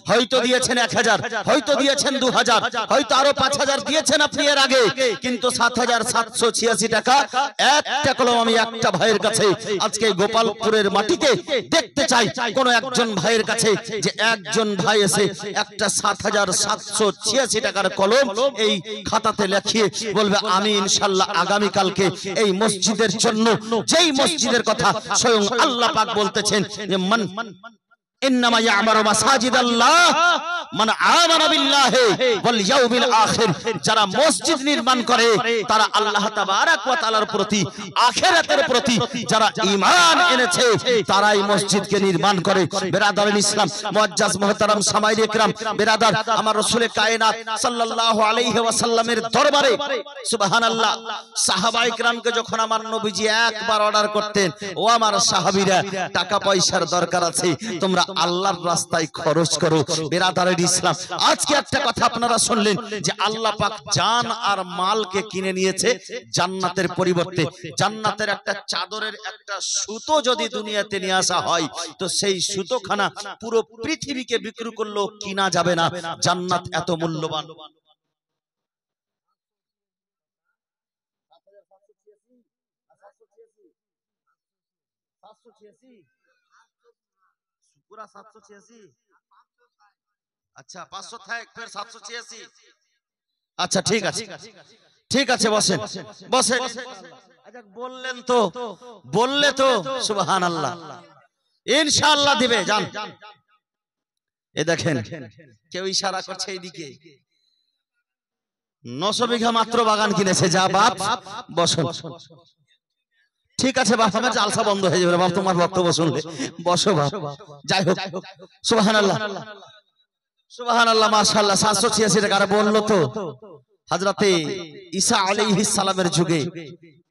হয়তো দিয়েছেন 1,000, হয়তো দিয়েছেন 2,000, হয়তো আরো 5,000 দিয়েছেন আপনি এর আগে, কিন্তু 7,786 টাকা একটা কলম আমি একটা ভাইয়ের কাছে আজকে গোপালপুরের মাটিতে দেখতে চাই। কোন একজন ভাইয়ের কাছে যে একজন ভাই এসে একটা 7,786 টাকার কলম এই খাতাতে লিখিয়ে বলবে আমি ইনশাআল্লাহ আগামী কালকে এই মসজিদের জন্য, যেই মসজিদের কথা স্বয়ং আল্লাহ পাক বলতেছেন যে মান ইন্নামা ইয়ামারু মাসাজিদাল্লাহ মান আমানা বিল্লাহি ওয়াল ইয়াউমিল আখির। যারা মসজিদ নির্মাণ করে তারা আল্লাহ তাবারক ওয়া তাআলার প্রতি, আখিরাতের প্রতি যারা ঈমান এনেছে তারাই মসজিদকে নির্মাণ করে। বিরাদারিন ইসলাম, মুআজ্জাজ মুহতারাম সামাইর ইকরাম, বিরাদার, আমার রাসূল কায়নাত সাল্লাল্লাহু আলাইহি ওয়াসাল্লামের দরবারে সুবহানাল্লাহ সাহাবায়ে ইকরামকে যখন আমার নবীজি একবার অর্ডার করতেন, ও আমার সাহাবীরা, টাকা পয়সার দরকার আছে, তোমরা আল্লাহর রাস্তায় খরচ করো। বিরাদারিন ইসলাম, আজকে একটা কথা আপনারা শুনলেন যে আল্লাহ পাক জান আর মালকে কিনে নিয়েছে জান্নাতের পরিবর্তে। জান্নাতের একটা চাদরের একটা সুতো যদি দুনিয়াতে নিয়ে আসা হয় তো সেই সুতোখানা পুরো পৃথিবীকে বিক্রি করলেও কিনা যাবে না। জান্নাত এত মূল্যবান। পুরা 786। আচ্ছা, 500 থাক, ফের 786। আচ্ছা, ঠিক আছে, ঠিক আছে, বসেন বসেন। আচ্ছা, বললে তো সুবহানাল্লাহ, ইনশাআল্লাহ দিবে। যান, এ দেখেন কেউ ইশারা করছে এইদিকে। 900 বিঘা মাত্র বাগান কিনেছে। যা বাপ, বসুন। ঠিক আছে বাপ, আমার জালসা বন্ধ হয়ে যাবে বাপ তোমার বক্তব্য শুনলে। বসো বাপ। যাই হোক, সুবহানাল্লাহ, সুবহানাল্লাহ, মাশাআল্লাহ। 786 টাকা বললো তো। হযরতে ঈসা আলাইহিস সালামের যুগে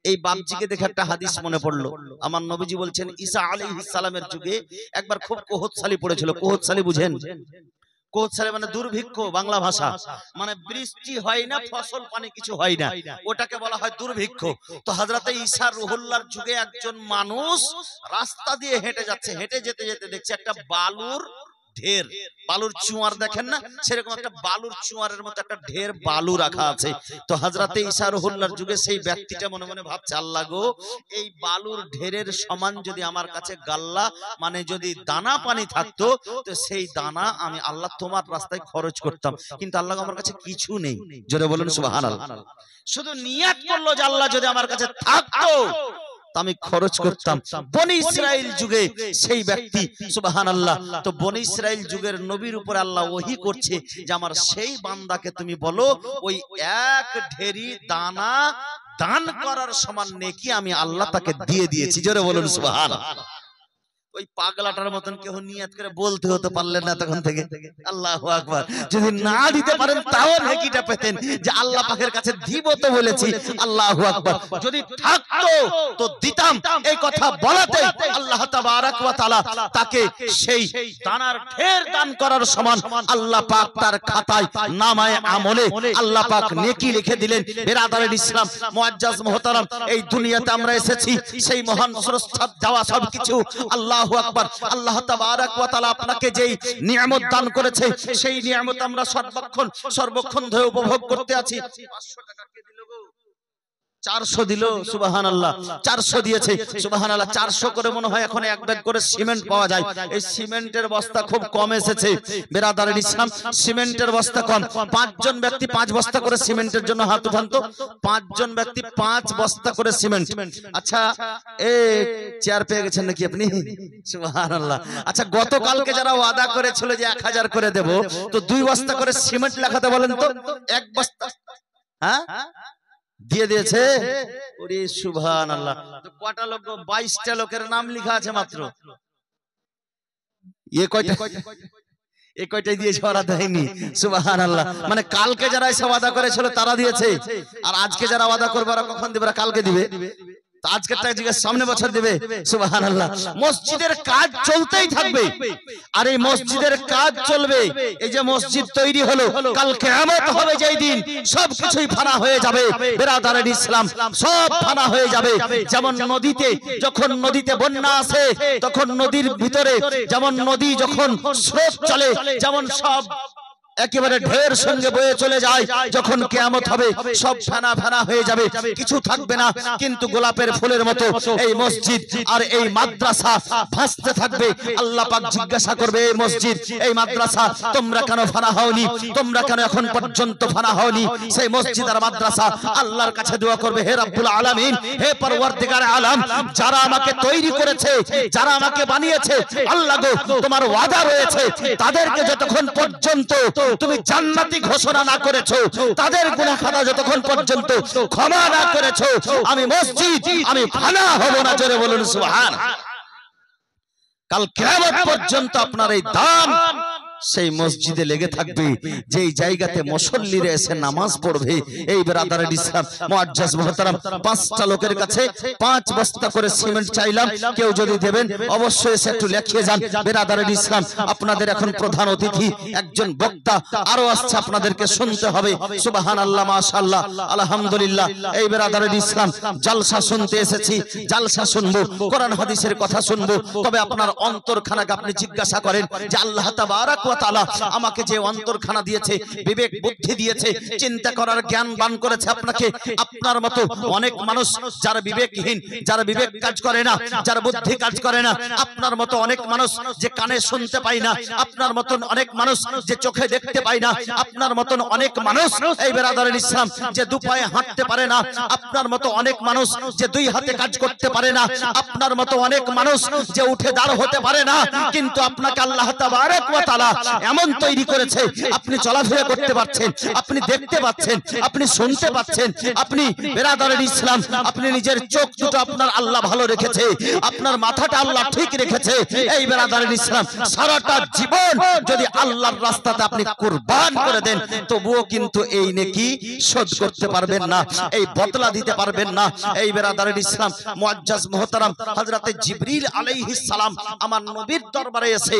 এই বাপজিকে দেখে একটা হাদিস মনে পড়লো। আমার নবীজি বলছেন ঈসা আলাইহিস সালামের যুগে একবার খুব কোহৎসালি পড়েছিল। কোহৎসালি বুঝেন? কোহৎসালি মানে দুর্ভিক্ষ, বাংলা ভাষা মানে বৃষ্টি হয় না, ফসল পানি কিছু হয় না, ওটাকে বলা হয় দুর্ভিক্ষ। তো হযরতে ঈসা রুহুল্লাহর যুগে একজন মানুষ রাস্তা দিয়ে হেঁটে যাচ্ছে, হেঁটে যেতে যেতে দেখছে একটা বালুর ঢের, বালুর চুয়ার দেখেন না, সেরকম একটা বালুর চুয়ারের মতো একটা ঢের বালু রাখা আছে। তো হযরতে ঈসা রুহুল্লাহর যুগে সেই ব্যক্তিটা মনে মনে ভাবছে, আল্লাহ গো, এই বালুর ঢেরের সমান যদি আমার কাছে গাল্লা মানে যদি দানা পানি থাকতো তো সেই দানা আমি আল্লাহ তোমার রাস্তায় খরচ করতাম, কিন্তু আল্লাহ আমার কাছে কিছু নেই। জোরে বলেন সুবহানাল্লাহ। শুধু নিয়াত করলো যে আল্লাহ যদি আমার কাছে থাকতো আমি খরচ করতাম। বনি ইসরাইল যুগে সেই ব্যক্তি, সুবহানাল্লাহ। তো বনি ইসরাইল যুগের নবীর উপর আল্লাহ ওহী করছে যে আমার সেই বান্দাকে তুমি বলো ওই এক ঢেরি দানা দান করার সমান নেকি আমি আল্লাহ তাকে দিয়ে দিয়েছি। জোরে বলুন সুবহানাল্লাহ। ওই পাগলাটার মতন কেউ নিয়ত করে বলতে হতে পারলেন না তখন থেকে। আল্লাহু আকবার। যদি না দিতে পারেন তাও নেকিটা পেতেন যে আল্লাহ পাকের কাছে দিব তো বলেছি। আল্লাহু আকবার। যদি থাকতো তো দিতাম, এই কথা বলাতে আল্লাহ তাবারক ওয়া তাআলা তাকে সেই দানার ঢের দান করার সমান আল্লাহ পাক তার খাতায় নামায়ে আমলে আল্লাহ পাক নেকি লিখে দিলেন। বিরাদারিন ইসলাম, মুআজ্জাজ মুহতারাম, এই দুনিয়াতে আমরা এসেছি সেই মহান স্রষ্টার দেওয়া সবকিছু আল্লাহু আকবার। আল্লাহ তাবারক ওয়া তাআলা আপনাকে যেই নিয়ামত দান করেছে সেই নিয়ামত আমরা সর্বক্ষণ ধরে উপভোগ করতে আছি। 500 টাকা কে দিল গো? 400 দিল। সুবহানাল্লাহ। 400 দিয়েছে। সুবহানাল্লাহ। 400 করে মনে হয় এখন এক ব্যাগ করে সিমেন্ট পাওয়া যায়। এই সিমেন্টের বস্তা খুব কম এসেছে। বিরাদারিন ইসলাম, সিমেন্টের বস্তা কম। 5 জন ব্যক্তি 5 বস্তা করে সিমেন্টের জন্য হাত উঠান তো। 5 জন ব্যক্তি 5 বস্তা করে সিমেন্ট। আচ্ছা, এই চেয়ার পেয়ে গেছেন নাকি আপনি? সুবহানাল্লাহ। আচ্ছা, গতকালকে যারা ওয়াদা করেছিল যে 1000 করে দেব, তো 2 বস্তা করে সিমেন্ট লেখাতে বলেন তো। 1 বস্তা হ্যাঁ দিয়ে দিয়েছে। ওরে সুবহানাল্লাহ। তো কয়টা লোক? 22টা লোকের নাম লেখা আছে মাত্র। এই কয়টাই দিয়েছে, ওরা দেয়নি। সুবহানাল্লাহ। মানে কালকে যারা এসে ওয়াদা করেছিল তারা দিয়েছে, আর আজকে যারা ওয়াদা করবে ওরা কখন দিবে? ওরা কালকে দিবে। আজকের টাকা জিজ্ঞেস সামনে বছর দেবে। সুবহানাল্লাহ। মসজিদের কাজ চলতেই থাকবে, আর এই মসজিদের কাজ চলবে। এই যে মসজিদ তৈরি হলো, কাল কিয়ামত হবে যেই দিন সবকিছুই ফানা হয়ে যাবে। বেরাদারের ইসলাম, সব ফানা হয়ে যাবে। যেমন নদীতে, যখন নদীতে বন্যা আসে তখন নদীর ভিতরে যেমন নদী যখন স্রোত চলে, যেমন সব একেবারে ঢের সঙ্গে বয়ে চলে যায়, যখন কিয়ামত হবে সব ফানা ফানা হয়ে যাবে, কিছু থাকবে না। কিন্তু গোলাপের ফুলের মতো এই মসজিদ আর এই মাদ্রাসা ভাসতে থাকবে। আল্লাহ পাক জিজ্ঞাসা করবে, এই মসজিদ, এই মাদ্রাসা তোমরা কেন ফানা হওনি? তোমরা কেন এখন পর্যন্ত ফানা হওনি? সেই মসজিদ আর মাদ্রাসা আল্লাহর কাছে দোয়া করবে, হে রব্বুল আলামিন, হে পরওয়ারদিগার আলম, যারা আমাকে তৈরি করেছে, যারা আমাকে বানিয়েছে, আল্লাহ গো তোমার ওয়াদা রয়েছে তাদেরকে যতক্ষণ পর্যন্ত তুমি জান্নাতি ঘোষণা না করেছো, তাদের গুনাহ খাতা যতক্ষণ পর্যন্ত ক্ষমা না করেছো, আমি মসজিদ আমি ফানা হব না। জোরে বলুন সুবহান। কাল কিয়ামত পর্যন্ত আপনার এই দাম সেই মসজিদে লেগে থাকবে, যেই জায়গাতে মুসল্লিরা এসে নামাজ পড়বে। এই বেরাদারের ইসলাম মুআজ্জাজ মুহতারাম, 5টা লোকের কাছে 5 বস্তা করে সিমেন্ট চাইলাম, কেউ যদি দেবেন অবশ্যই এসে একটু লিখিয়ে যান। বেরাদারের ইসলাম, আপনাদের এখন প্রধান অতিথি একজন বক্তা আরো আসছে, আপনাদেরকে শুনতে হবে। সুবহানাল্লাহ, মাশাআল্লাহ, আলহামদুলিল্লাহ। এই বেরাদারের ইসলাম, জলসা শুনতে এসেছি, জলসা শুনবো, কোরআন হাদিসের কথা শুনবো। তবে আপনার অন্তরখানাকে আপনি জিজ্ঞাসা করেন যে আল্লাহ তাবারাক ওয়া তাআলা আমাকে যে অন্তরখানা দিয়েছে, বিবেক বুদ্ধি দিয়েছে, চিন্তা করার জ্ঞান দান করেছে আপনাকে। আপনার মতো অনেক মানুষ যারা বিবেকহীন, যারা বিবেক কাজ করে না, যারা বুদ্ধি কাজ করে না, আপনার মতো অনেক মানুষ যে কানে শুনতে পায় না, আপনার মতন অনেক মানুষ যে চোখে দেখতে পায় না, আপনার মতন অনেক মানুষ এই বেরাদারের ইসলাম যে দু পায়ে হাঁটতে পারে না, আপনার মতো অনেক মানুষ যে 2 হাতে কাজ করতে পারে না, আপনার মতো অনেক মানুষ যে উঠে দাঁড় হতে পারে না। কিন্তু আপনাকে আল্লাহ তাবারাক ওয়া তাআলা এমন তৈরি করেছে, আপনি চলাফেরা করতে পারছেন, আপনি দেখতে পাচ্ছেন, আপনি শুনতে পাচ্ছেন। আপনি বেরাদারের ইসলাম, আপনি নিজের চোখ দুটো আপনার আল্লাহ ভালো রেখেছে, আপনার মাথাটা আল্লাহ ঠিক রেখেছে। এই বেরাদারের ইসলাম, সারাটা জীবন যদি আল্লাহর রাস্তাতে আপনি কুরবান করে দেন, তবুও কিন্তু এই নেকি শোধ করতে পারবেন না, এই বদলা দিতে পারবেন না। এই বেরাদারের ইসলাম মুআজ্জাজ মুহতারাম, হযরতে জিবরিল আলাইহিস সালাম আমার নবীর দরবারে এসে,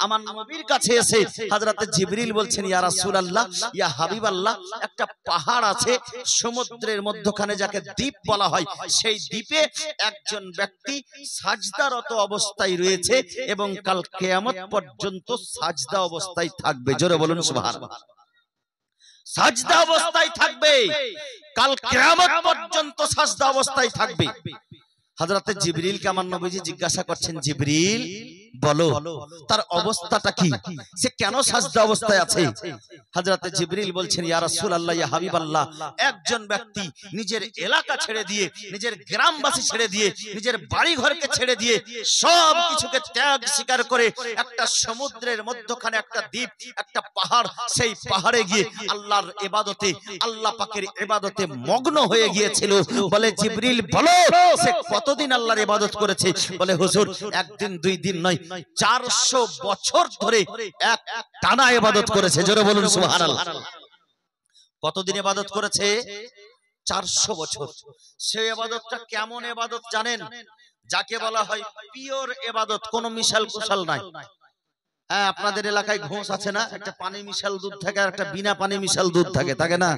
আমার নবীর কাছে এসে হযরতে জিবরিল বলছেন, ইয়া রাসূলুল্লাহ, ইয়া হাবিবাল্লাহ, একটা পাহাড় আছে সমুদ্রের মধ্যখানে, যাকে দ্বীপ বলা হয়, সেই দ্বীপে একজন ব্যক্তি সাজদারত অবস্থায় রয়েছে এবং কাল কিয়ামত পর্যন্ত সাজদা অবস্থায় থাকবে। জোরে বলুন সুবহানাল্লাহ। সাজদা অবস্থায় থাকবে, কাল কিয়ামত পর্যন্ত সাজদা অবস্থায় থাকবে। হযরতে জিবরিলকে আমার নবীজি জিজ্ঞাসা করছেন, জিবরিল বলো তার অবস্থাটা কি, সে কেন সাজদা অবস্থায় আছে? হযরতে জিবরিল বলছেন, ইয়া রাসূলুল্লাহ, ইয়া হাবিবাল্লাহ, একজন ব্যক্তি নিজের এলাকা ছেড়ে দিয়ে, নিজের গ্রামবাসী ছেড়ে দিয়ে, নিজের বাড়ি ঘরকে ছেড়ে দিয়ে, সব কিছুকে ত্যাগ স্বীকার করে একটা সমুদ্রের মধ্যখানে একটা দ্বীপ, একটা পাহাড়, সেই পাহাড়ে গিয়ে আল্লাহর ইবাদতে, আল্লাহ পাকের ইবাদতে মগ্ন হয়ে গিয়েছিল। বলে জিবরিল বলো সে কতদিন আল্লাহর ইবাদত করেছে? বলে হুজুর, একদিন 2 দিন নয়, 400 বছর ধরে এক টানা ইবাদত করেছে। জোরে বলুন সুবহানাল্লাহ। কতদিন ইবাদত করেছে? 400 বছর। সেই ইবাদতটা কেমন ইবাদত জানেন? যাকে বলা হয় পিওর ইবাদত, কোনো মিশাল কুশাল নাই। হ্যাঁ, আপনাদের এলাকায় ঘোষ আছে না, একটা পানি মিশাল দুধ থাকে আর একটা বিনা পানি মিশাল দুধ থাকে, থাকে না?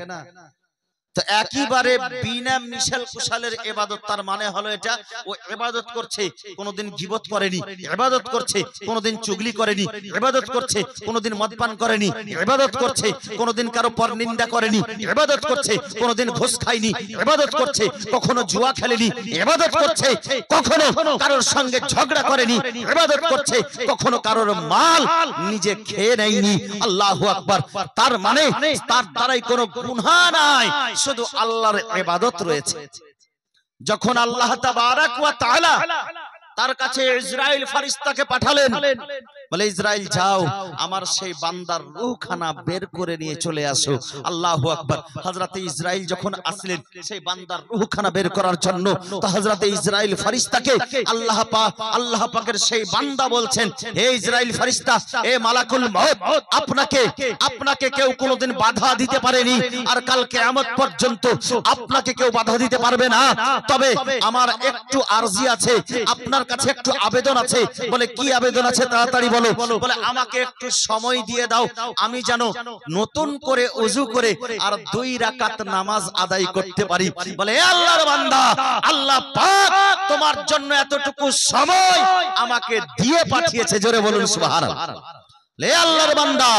তো একেবারে বিনা মিশাল কুশালের ইবাদত, তার মানে হলো এটা ও ইবাদত করছে, কোনোদিন গীবত করেনি, ইবাদত করছে কোনোদিন চুগলি করেনি, ইবাদত করছে কোনোদিন মদপান করেনি, ইবাদত করছে কোনোদিন কারো পরনিন্দা করেনি, ইবাদত করছে কোনোদিন ঘুষ খায়নি, ইবাদত করছে কখনো জুয়া খেলেনি, ইবাদত করছে কখনো কারোর সঙ্গে ঝগড়া করেনি, ইবাদত করছে কখনো কারোর মাল নিজে খেয়ে নেয়নি। আল্লাহু আকবার। তার মানে তার দ্বারাই কোনো গুনাহ নাই, শুধু আল্লাহর ইবাদত রয়েছে। যখন আল্লাহ তাবারাক ওয়া তাআলা তার কাছে ইসরাইল ফেরেশতাকে পাঠালেন, বলে ইসরাইল যাও আমার সেই বান্দার রূহখানা বের করে নিয়ে চলে আসো। আল্লাহু আকবার। হযরতে ইসরাইল যখন আসলেন সেই বান্দার রূহখানা বের করার জন্য, তো হযরতে ইসরাইল ফেরেশতাকে আল্লাহ পাকের সেই বান্দা বলছেন, হে ইসরাইল ফেরেশতা, হে মালাকুল মউত, আপনাকে কেউ কোনোদিন বাধা দিতে পারেনি, আর কাল কিয়ামত পর্যন্ত আপনাকে কেউ বাধা দিতে পারবে না। তবে আমার একটু আরজি আছে, আপনার কাছে একটু আবেদন আছে। বলে কি আবেদন আছে, তাড়াতাড়ি বলো। বলে আমাকে একটু সময় দিয়ে দাও, আমি যেন নতুন করে ওযু করে আর 2 রাকাত নামাজ আদায় করতে পারি। বলে হে আল্লাহর বান্দা, আল্লাহ পাক তোমার জন্য এতটুকু সময় আমাকে দিয়ে পাঠিয়েছে। জোরে বলুন সুবহানাল্লাহ। লে আল্লাহর বান্দা,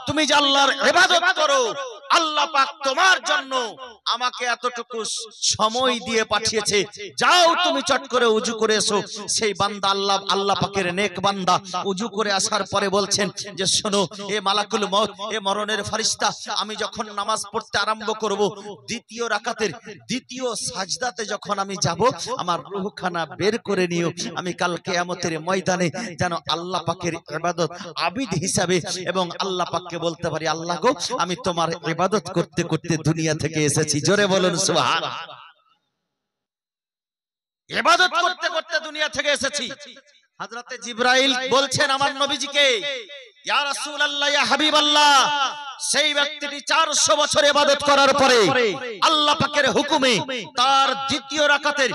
তুমি যে আল্লাহর ইবাদত করো, আল্লাহ পাক তোমার জন্য আমাকে এতটুকু সময় দিয়ে পাঠিয়েছে, যাও তুমি চট করে ওযু করে এসো। সেই বান্দা আল্লাহ পাকের নেক বান্দা ওযু করে আসার পরে বলছেন যে শোনো এ মালাকুল মউত, এ মরণের ফেরেশতা, আমি যখন নামাজ পড়তে আরম্ভ করব, দ্বিতীয় রাকাতের দ্বিতীয় সাজদাতে যখন আমি যাব, আমার রূহখানা বের করে নিও, আমি কাল কিয়ামতের ময়দানে যেন আল্লাহ পাকের ইবাদত আবিদ হিসাবে এবং আল্লাহ পাককে বলতে পারি, আল্লাহ গো আমি তোমার ইবাদত করতে করতে দুনিয়া থেকে এসেছি। জোরে বলুন সুবহানাল্লাহ। ইবাদত করতে করতে দুনিয়া থেকে এসেছি। হযরতে জিবরাইল বলছেন আমার নবীজিকে, ইয়া রাসূলুল্লাহ, ইয়া হাবিবাল্লাহ, সেই ব্যক্তিটি 400 বছর ইবাদত করার পরে আল্লাহ পাকের হুকুমে তার দ্বিতীয় রাকাতের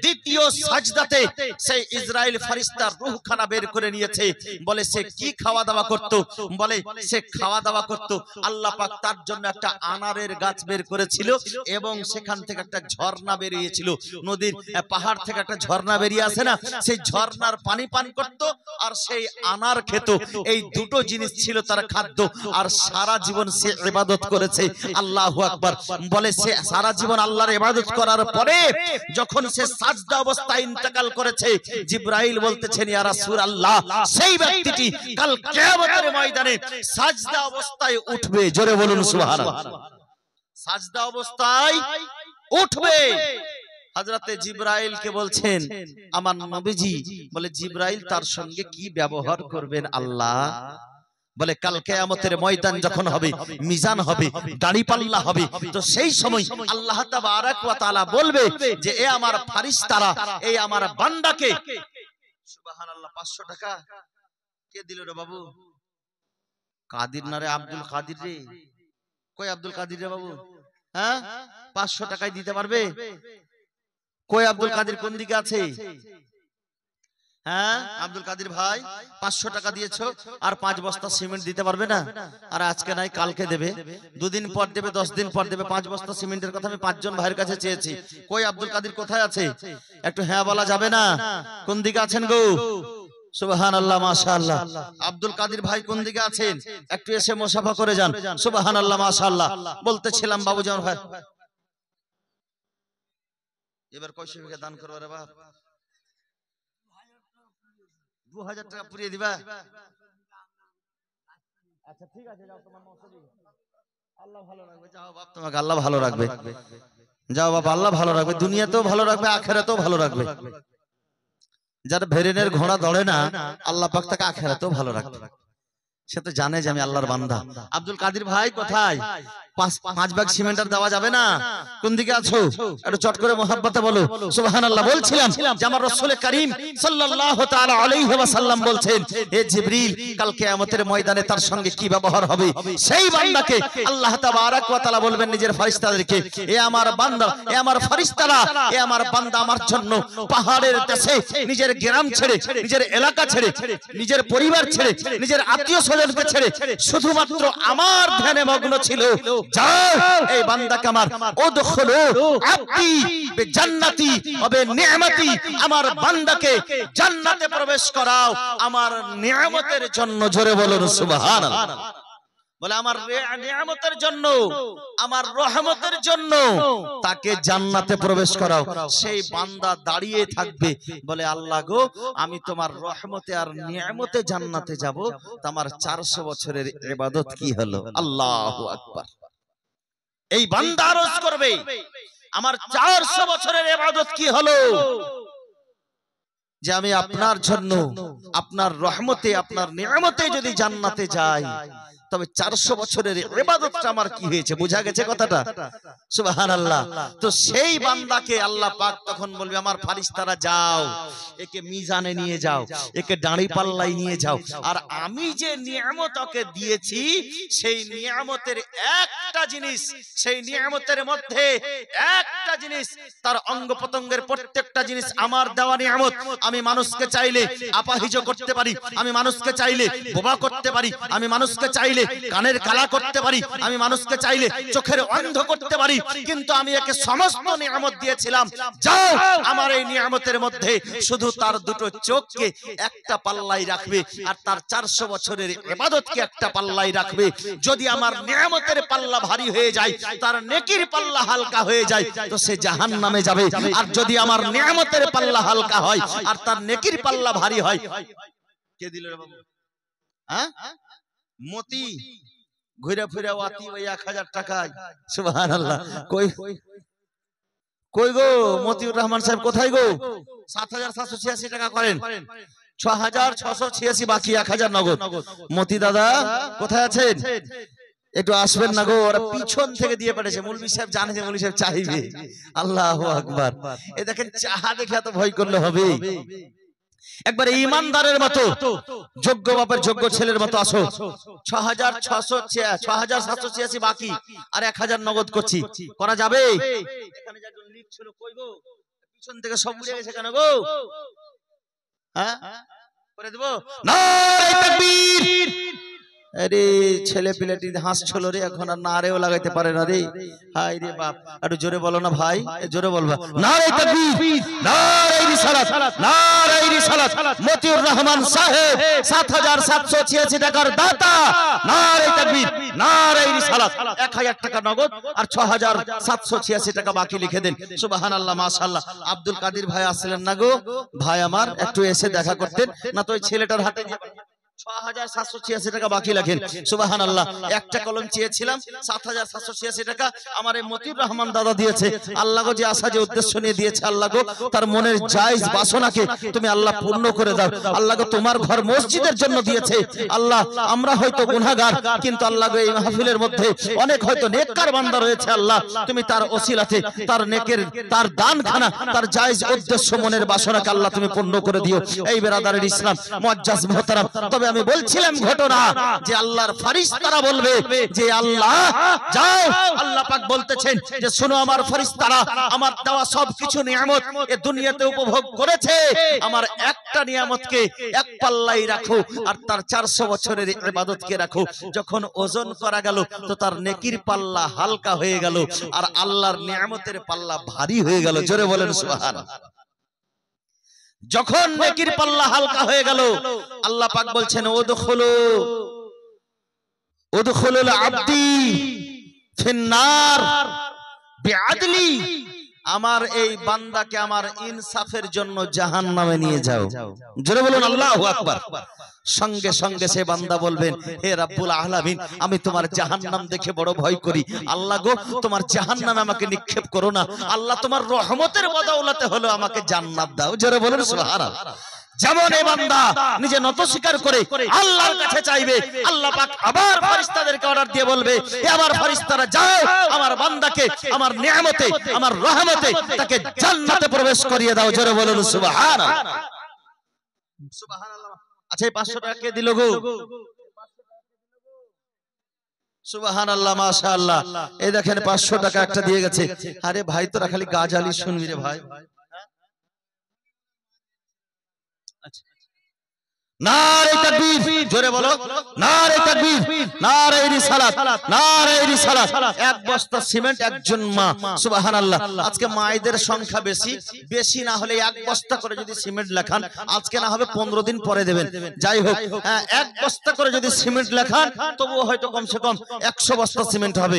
দ্বিতীয় সাজদাতে সেই ইসরাইল ফেরেশতার রূহখানা বের করে নিয়েছে। বলে সে কি খাওয়া দাওয়া করত? বলে সে খাওয়া দাওয়া করত, আল্লাহ পাক তার জন্য একটা আনারের গাছ বের করেছিল এবং সেখান থেকে একটা ঝর্ণা বেরিয়েছিল। নদীর পাহাড় থেকে একটা ঝর্ণা বেরিয়ে আসে না, সেই ঝর্ণার পানি পান করত আর সেই আনার খেত। এই দুটো জিনিস ছিল তার খাদ্য। আর সারা জীবন সে ইবাদত করেছে। আল্লাহু আকবার। বলে সে সারা জীবন আল্লাহর ইবাদত করার পরে যখন সে সাজদা অবস্থায় ইন্তেকাল করেছে, জিবরাইল বলতেছেন, ইয়া রাসূলুল্লাহ, সেই ব্যক্তিটি কাল কিয়ামতের ময়দানে সাজদা অবস্থায় উঠবে। জোরে বলুন সুবহানাল্লাহ। সাজদা অবস্থায় উঠবে। হযরতে জিবরাইলকে বলছেন আমার নবীজি, বলে জিবরাইল তার সঙ্গে কি ব্যবহার করবেন আল্লাহ? বলে কাল কিয়ামতের ময়দান যখন হবে, মিজান হবে, দাড়িপাল্লা হবে, তো সেই সময় আল্লাহ তাবারাক ওয়া তাআলা বলবে যে এ আমার ফেরেশতারা, এই আমার বান্দাকে, সুবহানাল্লাহ, 500 টাকা কে দিল রে বাবু? কাদির না রে, আব্দুল কাদির রে। কই আব্দুল কাদির রে বাবু? হ্যাঁ, 500 টাকায় দিতে পারবে? কই আব্দুল কাদির কোন দিকে আছে? হ্যাঁ আব্দুল কাদির ভাই, 500 টাকা দিয়েছো আর 5 বস্তা সিমেন্ট দিতে পারবে না? আর আজকে নাই কালকে দেবে, 2 দিন পর দেবে, 10 দিন পর দেবে। 5 বস্তা সিমেন্টের কথা আমি 5 জন ভাইয়ের কাছে চেয়েছি। কই আব্দুল কাদির কোথায় আছে? একটু হ্যাঁ বলা যাবে না? কোন দিকে আছেন গো? সুবহানাল্লাহ, মাশাআল্লাহ। আব্দুল কাদির ভাই কোন দিকে আছেন? একটু এসে মুসাফা করে যান। সুবহানাল্লাহ, মাশাআল্লাহ। বলতেছিলাম বাবুজান ভাই, এবার কয়শো বিঘা দান করবে রে বাপ? 2000 টাকা পুরিয়ে দিবা? আচ্ছা ঠিক আছে, যাও তোমার মসজিদে। আল্লাহ ভালো রাখবে। যাও বাপ, তোমাকে আল্লাহ ভালো রাখবে। যাও বাবা, আল্লাহ ভালো রাখবে, দুনিয়াতেও ভালো রাখবে, আখিরাতেও ভালো রাখবে। যার ভেরেনের ঘোড়া দৌড়ে না, আল্লাহ পাক তাকে আখিরাতেও ভালো রাখবে। সে তো জানে যে আমি আল্লাহর বান্দা। আব্দুল কাদির ভাই কোথায়? 5 ব্যাগ সিমেন্ট আর দেওয়া যাবে না? কোন দিকে আছো? একটু চট করে মোহাব্বতে বলো সুবহানাল্লাহ। বলছিলাম যে আমার রাসূল করিম সাল্লাল্লাহু তাআলা আলাইহি ওয়াসাল্লাম বলছেন, হে জিবরিল, কাল কিয়ামতের ময়দানে তার সঙ্গে কি ব্যবহার হবে? সেই বান্দাকে আল্লাহ তাবারাক ওয়া তাআলা বলবেন নিজের ফেরেশতাদেরকে, এ আমার বান্দা, এ আমার ফেরেশতারা, এ আমার বান্দা আমার জন্য পাহাড়ের দেশে নিজের গ্রাম ছেড়ে, নিজের এলাকা ছেড়ে, নিজের পরিবার ছেড়ে, নিজের আত্মীয় স্বজনকে ছেড়ে শুধুমাত্র আমার ধ্যানে মগ্ন ছিল। যাও এই বান্দাকে আমার উদখুলু আবদি বিজান্নাতি ওয়া বিনি'মাতি, আমার বান্দাকে জান্নাতে প্রবেশ করাও আমার নিয়ামতের জন্য। জোরে বলুন সুবহানাল্লাহ। বলে আমার নিয়ামতের জন্য, আমার রহমতের জন্য তাকে জান্নাতে প্রবেশ করাও। সেই বান্দা দাঁড়িয়ে থাকবে, বলে আল্লাহ গো, আমি তোমার রহমতে আর নিয়ামতে জান্নাতে যাব, তো আমার 400 বছরের ইবাদত কি হলো? আল্লাহু আকবার। এই বান্দা আরজ করবে, আমার 400 বছরের ইবাদত কি হলো? যে আমি আপনার জন্য, আপনার রহমতে, আপনার নিয়ামতে যদি জান্নাতে যাই, তবে 400 বছরের ইবাদতটা আমার কি হয়েছে? বুঝা গেছে কথাটা? সুবহানাল্লাহ। তো সেই বান্দাকে আল্লাহ পাক তখন বলবে, আমার ফারিস্তারা যাও, একে মিজানে নিয়ে যাও, একে দাঁড়ি পাল্লায় নিয়ে যাও, আর আমি যে নিয়ামত ওকে দিয়েছি, সেই নিয়ামতের একটা জিনিস, সেই নিয়ামতের মধ্যে একটা জিনিস, তার অঙ্গ প্রত্যঙ্গের প্রত্যেকটা জিনিস আমার দেওয়া নিয়ামত। আমি মানুষকে চাইলে আপাহিজ করতে পারি, আমি মানুষকে চাইলে বোবা করতে পারি, আমি মানুষকে চাইলে কানের কালা করতে পারি, আমি মানুষকে চাইলে চোখের অন্ধ করতে পারি, কিন্তু আমি একে সমস্ত নিয়ামত দিয়েছিলাম। যাও, আমার এই নিয়ামতের মধ্যে শুধু তার দুটো চোখকে একটা পাল্লাই রাখবে, আর তার 400 বছরের ইবাদতকে একটা পাল্লাই রাখবে। যদি আমার নিয়ামতের পাল্লা ভারী হয়ে যায়, তার নেকির পাল্লা হালকা হয়ে যায়, তো সে জাহান্নামে যাবে। আর যদি আমার নিয়ামতের পাল্লা হালকা হয় আর তার নেকির পাল্লা ভারী হয়, কে দিল রে বাবু? হ্যাঁ, মতি ঘুরে ফিরে ওয়াতি ওই 1000 টাকায়। সুবহানাল্লাহ। কই কই গো মতিউর রহমান সাহেব, কোথায় গো? 7786 টাকা করেন, 6686 বাকি, 1000 নগদ। মতি দাদা কোথায় আছেন? একটু আসবেন না গো, ওরা পিছন থেকে দিয়ে পাঠিয়েছে। মৌলভী সাহেব জানে যে মৌলভী সাহেব চাইবে। আল্লাহু আকবার। এই দেখেন, চাহা দেখে এত ভয় করলে হবে? একবার ইমানদারের মতো, যোগ্য বাপের যোগ্য ছেলের মতো আসো। 6786 বাকি, আর 1000 নগদ করছি। করা যাবে? এখানে যা লিখ ছিল, কই গো? পিছন থেকে সব উড়ে গেছে কেন গো? হ্যাঁ, করে দেব। নারে তাকবীর! আরে ছেলে পিলেটি হাসছিল রে, এখন আর নারেও লাগাইতে পারে না রে। হাই রে বাপ, একটু জোরে বলো না ভাই, জোরে বলবা। নারে তাকবীর, নারে রিসালাত, নারে রিসালাত। মতিউর রহমান সাহেব 7786 টাকার দাতা। নারে তাকবীর, নারে রিসালাত। 1000 টাকা নগদ আর 6786 টাকা বাকি লিখে দেন। সুবহানাল্লাহ, মাশাআল্লাহ। আব্দুল কাদির ভাই আসলেন না গো? ভাই আমার একটু এসে দেখা করতেন না, তো ওই ছেলেটার হাতে 6786 টাকা বাকি লাগেন। সুবহানাল্লাহ। একটা কলম চেয়েছিলাম, 7786 টাকা আমার এই মতিউর রহমান দাদা দিয়েছে। আল্লাহ গো, যে আশা যে উদ্দেশ্য নিয়ে দিয়েছে, আল্লাহ গো তার মনের জায়েজ বাসনাকে তুমি আল্লাহ পূর্ণ করে দাও। আল্লাহ গো, তোমার ঘর মসজিদের জন্য দিয়েছে। আল্লাহ, আমরা হয়তো গুনাহগার, কিন্তু আল্লাহ গো এই মাহফিলের মধ্যে অনেক হয়তো নেককার বান্দা রয়েছে। আল্লাহ, তুমি তার ওসিলাতে, তার নেকের, তার দানখানা, তার জায়েজ উদ্দেশ্য, মনের বাসনাকে আল্লাহ তুমি পূর্ণ করে দিও। এই বেরাদারের ইসলাম মুআজ্জাজ মুহতারাম, তবে আমি বলছিলাম ঘটনা যে আল্লাহর ফেরেশতারা বলবে যে আল্লাহ যাও। আল্লাহ পাক বলতেছেন যে শোনো, আমার ফেরেশতারা আমার দেওয়া সবকিছু নিয়ামত এই দুনিয়াতে উপভোগ করেছে, আমার একটা নিয়ামতকে এক পাল্লাই রাখো, আর তার 400 বছরের ইবাদতকে রাখো। যখন ওজন করা গেল, তো তার নেকির পাল্লা হালকা হয়ে গেল, আর আল্লাহর নিয়ামতের পাল্লা ভারী হয়ে গেল। জোরে বলেন সুবহানাল্লাহ। যখন নেকির পাল্লা হালকা হয়ে গেল, আল্লাহ পাক বলছেন উদখুলুল আবদি ফিন্নার বিআদলি। আমার এই বান্দাকে আমার ইনসাফের জন্য জাহান্নামে নিয়ে যাও। জোরে বলুন আল্লাহু আকবার। সঙ্গে সঙ্গে সে বান্দা বলবেন, হে রাব্বুল আলামিন, আমি তোমার জাহান্নাম দেখে বড় ভয় করি। আল্লাহ গো, তোমার জাহান্নামে আমাকে নিক্ষেপ করো না। আল্লাহ, তোমার রহমতের বদৌলতে হলো আমাকে জান্নাত দাও। জোরে বলুন সুবহানাল্লাহ। যেমন এই বান্দা নিজে নত স্বীকার করে আল্লাহর কাছে চাইবে, আল্লাহ পাক আবার ফেরেশতাদেরকে অর্ডার দিয়ে বলবে, হে আমার ফেরেশতারা যাও, আমার বান্দাকে আমার নিয়ামতে, আমার রহমতে তাকে জান্নাতে প্রবেশ করিয়ে দাও। জোরে বলুন সুবহানাল্লাহ। সুবহানাল্লাহ। আচ্ছা, এই 500 টাকা কে দিল গো? সুবহানাল্লাহ, মাশাআল্লাহ। এই দেখেন 500 টাকা একটা দিয়ে গেছে। আরে ভাই, তোরা খালি গাজালি শুনবি রে ভাই। নারে তাকবীর, জোরে বলো। নারে তাকবীর, নারে রিসালাত, নারে রিসালাত। এক বস্তা সিমেন্ট একজন মা। সুবহানাল্লাহ। আজকে মায়েদের সংখ্যা বেশি, বেশি না হলে এক বস্তা করে যদি সিমেন্ট লেখান, আজকে না হবে 15 দিন পরে দেবেন। যাই হোক, এক বস্তা করে যদি সিমেন্ট লেখান, তবুও হয়তো কমসে কম 100 বস্তা সিমেন্ট হবে।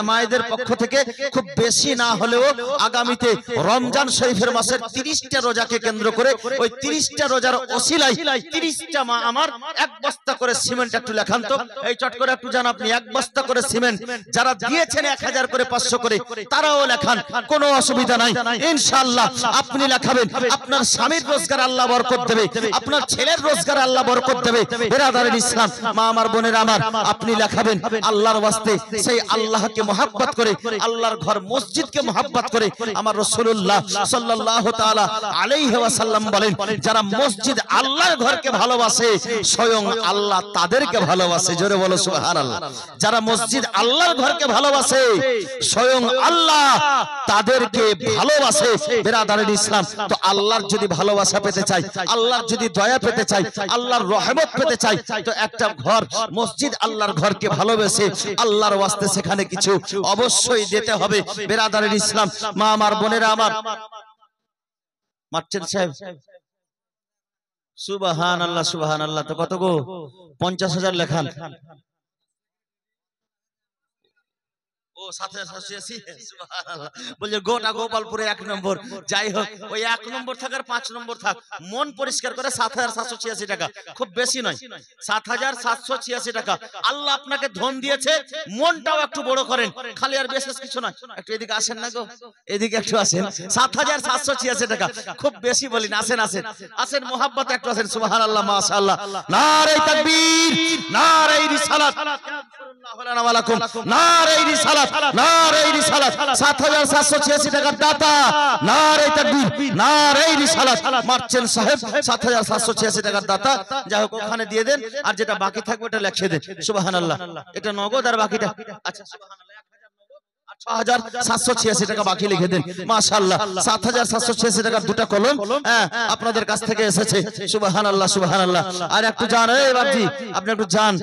মায়েদের পক্ষ থেকে খুব বেশি না হলেও আগামীতে রমজান শরীফের মাসের 30টা রোজাকে কেন্দ্র করে, ওই 30টা রোজার ওসিলায় 30 30টা মা আমার 1 বস্তা করে সিমেন্ট একটু লেখান তো। এই চট করে একটু জান আপনি 1 বস্তা করে সিমেন্ট যারা দিয়েছেন 1000 করে 500 করে তারাও লেখান, কোনো অসুবিধা নাই ইনশাআল্লাহ। আপনি লেখাবেন, আপনার স্বামীর রোজগার আল্লাহ বরকত দেবে, আপনার ছেলের রোজগার আল্লাহ বরকত দেবে। বিরাদারিন ইসলাম, মা আমার বোনেরা আমার, আপনি লেখাবেন আল্লাহর ওয়াস্তে, সেই আল্লাহকে মহব্বত করে, আল্লাহর ঘর মসজিদকে মহব্বত করে। আমার রাসূলুল্লাহ সাল্লাল্লাহু তাআলা আলাইহি ওয়াসাল্লাম বলেন, যারা মসজিদ আল্লাহর ঘরকে ভালোবাসে স্বয়ং আল্লাহ তাদেরকে ভালোবাসে। জোরে বলো সুবহানাল্লাহ। যারা মসজিদ আল্লাহর ঘরকে ভালোবাসে স্বয়ং আল্লাহ তাদেরকে ভালোবাসে। বিরাদারিন ইসলাম, তো আল্লাহর যদি ভালোবাসা পেতে চাই, আল্লাহর যদি দয়া পেতে চাই, আল্লাহর রহমত পেতে চাই, তো একটা ঘর মসজিদ আল্লাহর ঘরকে ভালোবেসে আল্লাহর ওয়াস্তে সেখানে কিছু অবশ্যই দিতে হবে। বিরাদারিন ইসলাম, মা আমার বোনেরা আমার, মারছেন সাহেব সুবহানাল্লাহ সুবহানাল্লাহ। তো কত গো? 50,000 লেখান। ও 7,780 সুবহানাল্লাহ। বলে গোটা গোপালপুরে 1 নম্বর। যাই হোক, ওই 1 নম্বর থাক আর 5 নম্বর থাক, মন পরিষ্কার করে 7,786 টাকা, খুব বেশি নয়, 7,786 টাকা। আল্লাহ আপনাকে ধন দিয়েছে, মনটাও একটু বড় করেন, খালি আর বিশেষ কিছু নয়। একটু এদিকে আসেন না গো, এদিকে একটু আসেন। 7,786 টাকা, খুব বেশি বলি না। আসেন আসেন আসেন, মোহাব্বত একটু আসেন। সুবহানাল্লাহ মাশাআল্লাহ। নারে তাকবীর, নারে রিসালাত, নারে রিসালাত, নারে রিসালাত। 7,786 টাকার দাতা, নারে তাকবীর, নারে রিসালাত। মারছেন সাহেব 7,786 টাকার দাতা। যাই হোক, ওখানে দিয়ে দেন, আর যেটা বাকি থাকবে ওটা লিখে দেন। সুবহানাল্লাহ। এটা নগদ আর বাকিটা, আচ্ছা সুবহানাল্লাহ, 6,786 টাকা বাকি লিখে দেন। মাশাআল্লাহ, 7,786 টাকার দুটো কলম আপনাদের কাছ থেকে এসেছে। সুবহানাল্লাহ সুবহানাল্লাহ। আর একটু জান, এই বাবজি আপনি একটু জান,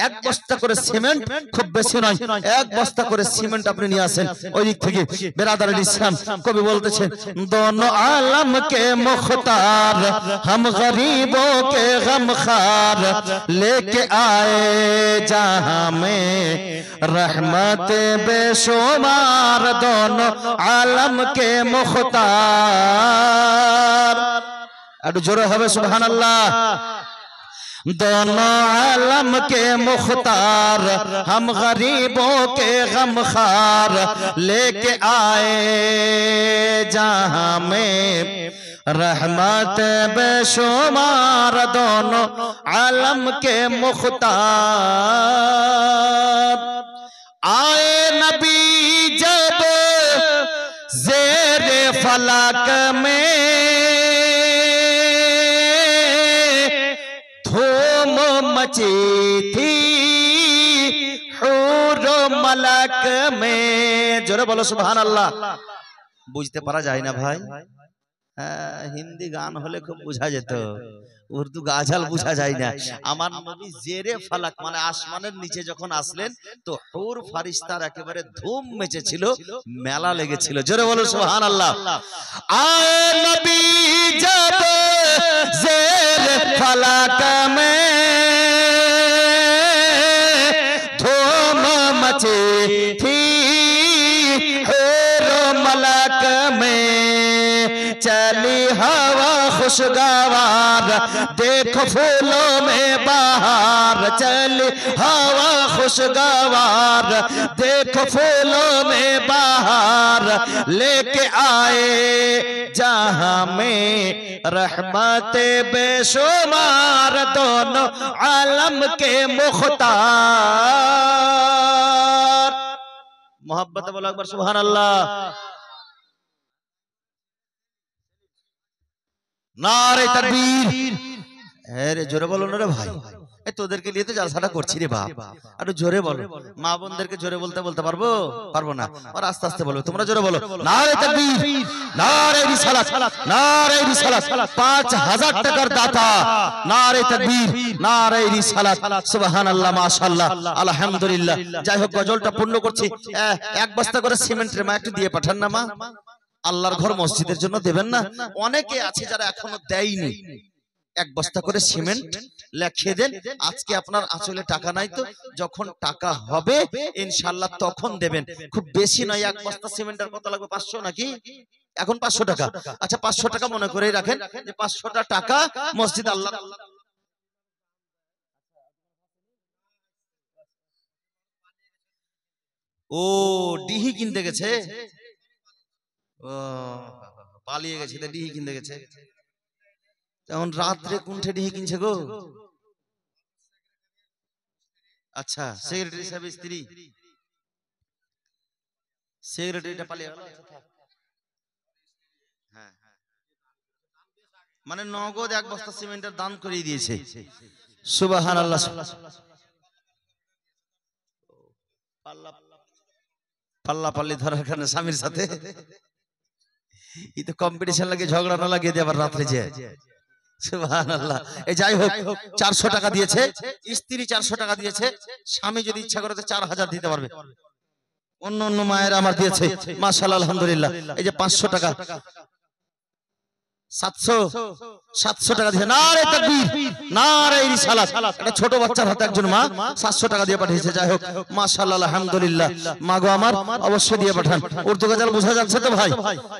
এক বস্তা করে সিমেন্ট, খুব বেশি নয়, 1 বস্তা করে সিমেন্ট আপনি নিয়ে আসেন ওই দিক থেকে। বিরাদারিন ইসলাম, কবি বলতেছেন, দোনো আলম কে মুখতার हम गरीबों के गमखार लेके आए जहां में रहमत बेशुमार दोनों आलम के मुख्तार। একটু জোরে হবে সুবহানাল্লাহ। दोनों आलम के मुख्तार हम गरीबों के गमखार लेके आए जहां में रहमत बेशुमार दोनों आलम के मुख्तार। आए नबी जब ज़ेरे फलक में धूम मची थी हुर मलक में। जोरे बोलो सुबहानाल्लाह। বুঝতে পারা যায় না ভাই, হিন্দি গান হলে খুব বোঝা যেত, উর্দু গাজাল বোঝা যায় না। আমার নবী জেরে ফালাক মানে আসমানের নিচে যখন আসলেন, তো হুর ফারিস্তার একেবারে ধুম মেচেছিল, মেলা লেগেছিল। জোরে বলো সুবহানাল্লাহ। আয়ে নবী জব জেরে ফালাক মে ধুম মচে থি হুর মলক মে। चली हवा खुशगवार देखो फूलों में बहार। चली हवा खुशगवार देखो फूलों में बहार लेके आए जहां में रहमत बेशुमार दोनों आलम के मुख्तार। मोहब्बत बोलो अकबर सुभान अल्लाह। নারে তাকবীর। আরে জোরে বলো না রে ভাই, এই তোদেরকে নিয়ে তো জালসাটা করছি রে বাপ, একটু জোরে বলো। মা বোনদেরকে জোরে বলতে পারবো? পারবো না, আর আস্তে আস্তে বলো। তোমরা জোরে বলো, নারে তাকবীর, নারে রিসালাত, নারে রিসালাত। 5,000 টাকার দাতা, নারে তাকবীর, নারে রিসালাত। সুবহানাল্লাহ মাশাআল্লাহ আলহামদুলিল্লাহ। যাই হোক, গজলটা পূর্ণ করছি। 1 বস্তা করে সিমেন্টের মা একটু দিয়ে পাঠান না মা, আল্লাহর ঘর মসজিদের জন্য দেবেন না? অনেকে আছে যারা এখনো দেয়নি। 1 বস্তা করে সিমেন্ট লিখে দেন। আজকে আপনার আঁচলে টাকা নাই, তো যখন টাকা হবে ইনশাআল্লাহ তখন দেবেন। খুব বেশি নয়, 1 বস্তা সিমেন্টের কত লাগবে? 500 নাকি? এখন 500 টাকা। আচ্ছা 500 টাকা মনে করেই রাখেন যে 500টা টাকা মসজিদ আল্লাহ ও ডিহি কিনতে গেছে, ও পালিয়ে গেছে, ডিহি কিনতে গেছে। এখন রাত্রে কোনটা ডিহি কিনছে গো? আচ্ছা, সেক্রেটারি সাহেব স্ত্রী, সেক্রেটারিটা পালিয়ে গেল। হ্যাঁ, মানে নগদ 1 বস্তা সিমেন্টের দান করে দিয়েছে। সুবহানাল্লাহ। পাল্লা পাল্লি ধরার কারণে স্বামীর সাথে এই তো কম্পিটিশন লাগে, ঝগড়া না লাগিয়ে দিয়ে আবার রাত্রে যায়। সুবহানাল্লাহ। এই যাই হোক, 400 টাকা দিয়েছে স্ত্রী, 400 টাকা দিয়েছে। স্বামী যদি ইচ্ছা করে তো 4000 দিতে পারবে। অন্য অন্য মায়েরা আমার দিয়েছে, মাশাআল্লাহ, আলহামদুলিল্লাহ। এই যে 500 টাকা, 700 টাকা দিয়েছে। নারে তাকবীর, নারে রিসালাত। একটা ছোট বাচ্চার হাতে একজন মা 700 টাকা দিয়ে পাঠিয়েছে। যাই হোক, মাশাআল্লাহ, আলহামদুলিল্লাহ। মা গো আমার, অবশ্যই দিয়ে পাঠান। উর্দু গজল বোঝা যাচ্ছে তো ভাই?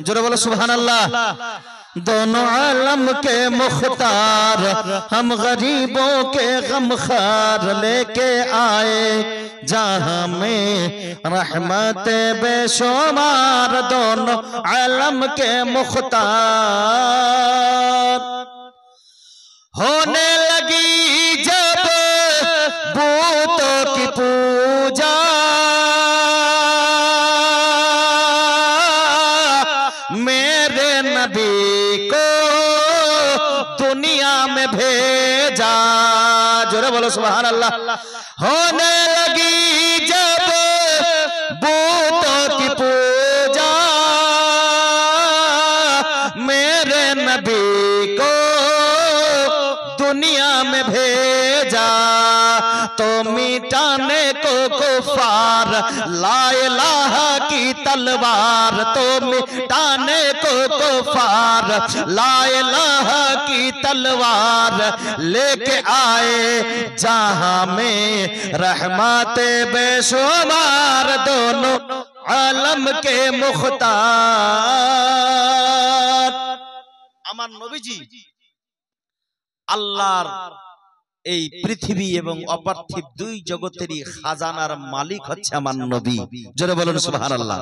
জোরে বলো সুবহানাল্লাহ। दोनों आलम के मुख्तार हम गरीबों के गमखार लेके आए जहां में रहमत बेशुमार। दोनों आलम के मुख्तार होने लगी जब बूतों की पूजा, मेरे नबी को दुनिया में भेजा। जोरे बोलो सुभान अल्लाह। होने लगी जब बूतों की पूजा, मेरे नबी को दुनिया में भेजा। तो मिटाने को कुफार ला इलाहा की तलवार, तो मिटाने को कुफार ला इलाहा की तलवार लेके आए जहां में रहमत बेशुमार। दोनों आलम के मुख्तार। আমার নবীজি আল্লাহর এই পৃথিবী এবং অপার্থিব 2 জগতেরই খাজানার মালিক হচ্ছে আমার নবী। জোরে বলুন সুবহানাল্লাহ।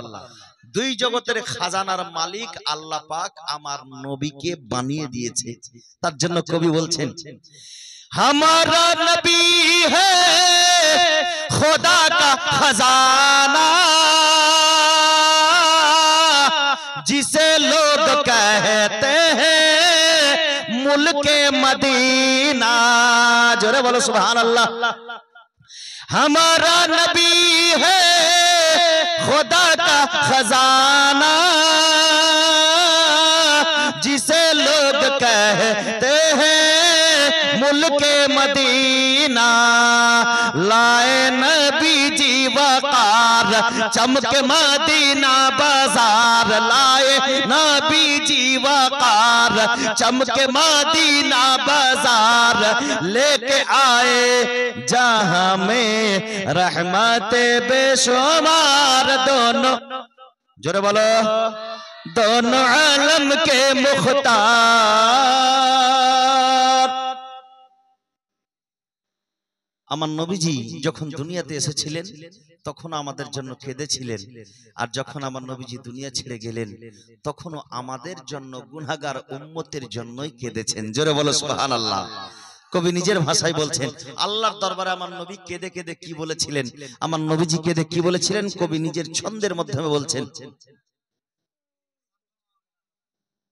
2 জগতের খাজানার মালিক আল্লাহ পাক আমার নবীকে বানিয়ে দিয়েছে। তার জন্য কবি বলছেন, हमारा नबी है खुदा का खजाना, जिसे लोग कहते हैं मुल्के मदीना। जोरे बोलो सुभान अल्लाह। हमारा नबी है खुदा का खजाना, जिसे लोग कहते हैं मुल्के मदीना। लाए नबी जी वकार चमके मदीना बाजार, लाए नबी जी वकार चमके मदीना बाजार लेके आए जहां में रहमत बेशुमार। दोनों, जोरे बोलो, दोनों आलम के मुख्तार। আমার নবীজি যখন দুনিয়াতে এসেছিলেন তখন আমাদের জন্য কেঁদেছিলেন, আর যখন আমার নবীজি দুনিয়া ছেড়ে গেলেন তখনও আমাদের জন্য গুনাহগার উম্মতের জন্যই কেঁদেছেন। জোরে বলো সুবহানাল্লাহ। কবি নিজের ভাষায় বলছেন, আল্লাহর দরবারে আমার নবী কেঁদে কেঁদে কি বলেছিলেন, আমার নবীজি কেঁদে কি বলেছিলেন, কবি নিজের ছন্দের মাধ্যমে বলছেন।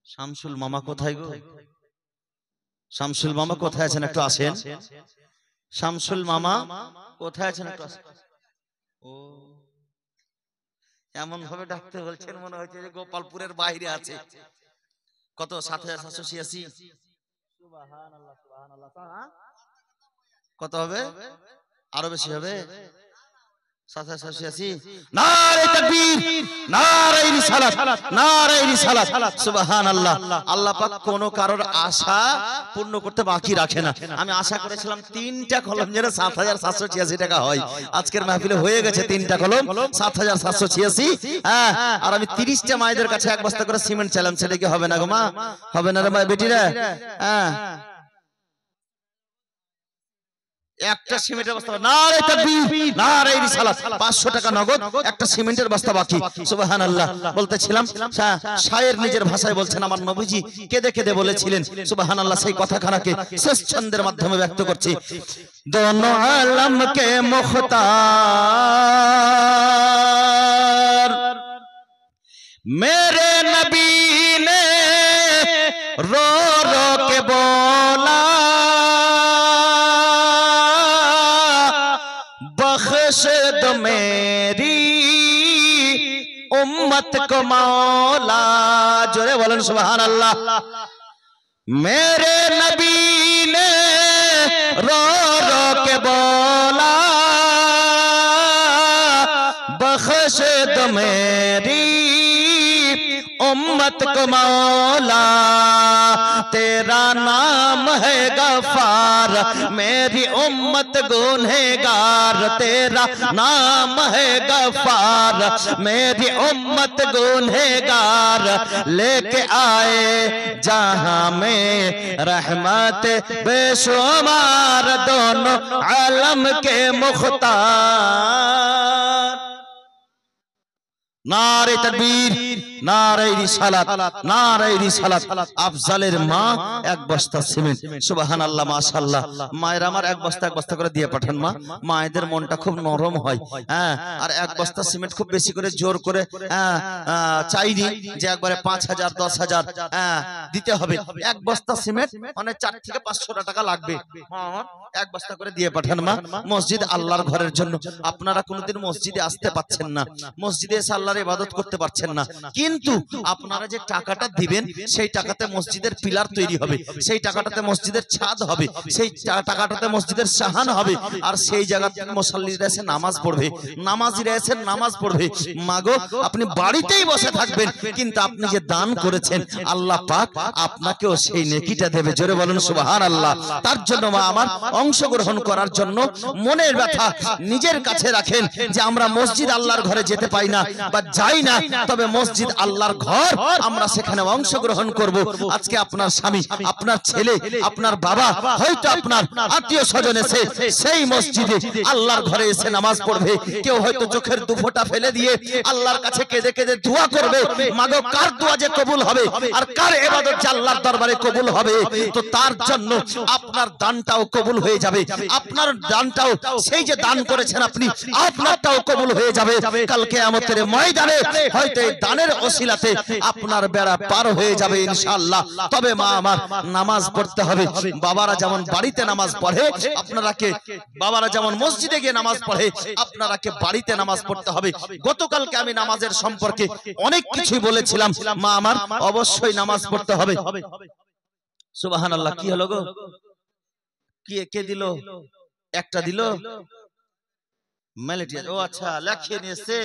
শামসুল মামা কোথায় গো? শামসুল মামা কোথায় আছেন? একটু আসেন। শামসুল মামা কোথায় আছেন? একটু আসেন। ও এমন ভাবে ডাকতে বলছেন মনে হচ্ছে যে গোপালপুরের বাইরে আছে। কত? ৭৭৮৬। সুবহানাল্লাহ, সুবহানাল্লাহ। কত হবে? আরো বেশি হবে। ৭৮৮৬। নারে তাকবীর, নারে রিসালাত, নারে রিসালাত। সুবহানাল্লাহ। আল্লাহ পাক কোন কারোর আশা পূর্ণ করতে বাকি রাখে না। আমি আশা করেছিলাম 3টা কলম যেন ৭৭৮৬ টাকা হয়। আজকের মাহফিলে হয়ে গেছে 3টা কলম ৭৭৮৬। হ্যাঁ, আর আমি 30টা মায়েদের কাছে 1 বস্তা করে সিমেন্ট চাইলাম। সেটা কি হবে না গো মা? হবে না রে মা, বেটিরা? হ্যাঁ, একটা সিমেন্টের বস্তা, নারে তাকবীর, নারে রিসালাত, 500 টাকা নগদ, একটা সিমেন্টের বস্তা বাকি। সুবহানাল্লাহ। বলতেছিলাম শায়ের নিজের ভাষায় বলছেন, আমার নবীজি কেঁদে কেঁদে বলেছিলেন, সুবহানাল্লাহ, সেই কথাখানাকে শেষ ছন্দের মাধ্যমে ব্যক্ত করছি। দোনো আলম কে মুখতার मेरे नबी ने रो रो के बोला, बख्श दो मेरी उम्मत को मौला। जोरे बोलन सुभान अल्लाह। मेरे नबी ने रो रो के बोला, बख्श दो मेरी उम्मत को मौला, तेरा नाम है गफार, मेरी उम्मत गुनहगार, तेरा नाम है गफार, मेरी उम्मत गुनहगार, लेके आए जहां में रहमत बेशुमार, दोनों आलम के मुख्तार। नारे तकबीर, नारे रिसालात, नारे रिसालात। আফজালের মা এক বস্তা সিমেন্ট, সুবহানাল্লাহ, মাশাআল্লাহ। মায়ের আমার এক বস্তা করে দিয়ে পাঠান মা। মায়েদের মনটা খুব নরম হয়, হ্যাঁ। আর এক বস্তা সিমেন্ট খুব বেশি করে জোর করে চাইনি যে একবারে 5000 10,000 দিতে হবে। এক বস্তা সিমেন্ট মানে 4 থেকে 500 টাকা লাগবে। মা আমার এক বস্তা করে দিয়ে পাঠান মা। মসজিদ আল্লাহর ঘরের জন্য। আপনারা কোনোদিন মসজিদে আসতে পাচ্ছেন না, মসজিদে এসে আল্লাহর ইবাদত করতে পারছেন না, কিন্তু আপনারা যে টাকাটা দিবেন সেই টাকাতে মসজিদের পিলার তৈরি হবে, সেই টাকাটাতে মসজিদের ছাদ হবে, সেই টাকাটাতে মসজিদের সাহান হবে, আর সেই জায়গাতে মুসাল্লিরা এসে নামাজ পড়বে, নামাজিরা এসে নামাজ পড়বে। মাগো, আপনি বাড়িতেই বসে থাকবেন, কিন্তু আপনি যে দান করেছেন আল্লাহ পাক আপনাকেও সেই নেকিটা দেবে। জোরে বলুন সুবহানাল্লাহ। তার জন্য মা আমার অংশগ্রহণ করার জন্য মনের ব্যথা নিজের কাছে রাখেন যে আমরা মসজিদ আল্লাহর ঘরে যেতে পাই না বা যাই না, তবে মসজিদ আল্লাহর ঘর, আমরা সেখানে অংশগ্রহণ করব। আজকে আপনার স্বামী, আপনার ছেলে, আপনার বাবা, হয়তো আপনার আত্মীয় স্বজন এসে সেই মসজিদে আল্লাহর ঘরে এসে নামাজ পড়বে। কেউ হয়তো চোখের দুফোঁটা ফেলে দিয়ে আল্লাহর কাছে কেঁদে কেঁদে দোয়া করবে, মাগো কার দোয়া যে কবুল হবে আর কার ইবাদত যে আল্লাহর দরবারে কবুল হবে, তো তার জন্য আপনার দানটাও কবুল হয়ে যাবে। আপনার দানটাও, সেই যে দান করেছেন আপনি, আপনারটাও কবুল হয়ে যাবে। কাল কিয়ামতের ময়দানে হয়তো এই দানের ওসিলাতে আপনার বেড়া পার হয়ে যাবে ইনশাআল্লাহ। তবে মা আমার নামাজ পড়তে হবে। বাবারা যেমন বাড়িতে নামাজ পড়ে, আপনারা কে বাবারা যেমন মসজিদে গিয়ে নামাজ পড়ে, আপনারা কে বাড়িতে নামাজ পড়তে হবে। গতকালকে আমি নামাজের সম্পর্কে অনেক কিছুই বলেছিলাম। মা আমার অবশ্যই নামাজ পড়তে হবে। সুবহানাল্লাহ। কি হলো গো? কে দিল? একটা দিল ম্যালেটিয়া। ও আচ্ছা, লেখিয়ে নিয়েছে।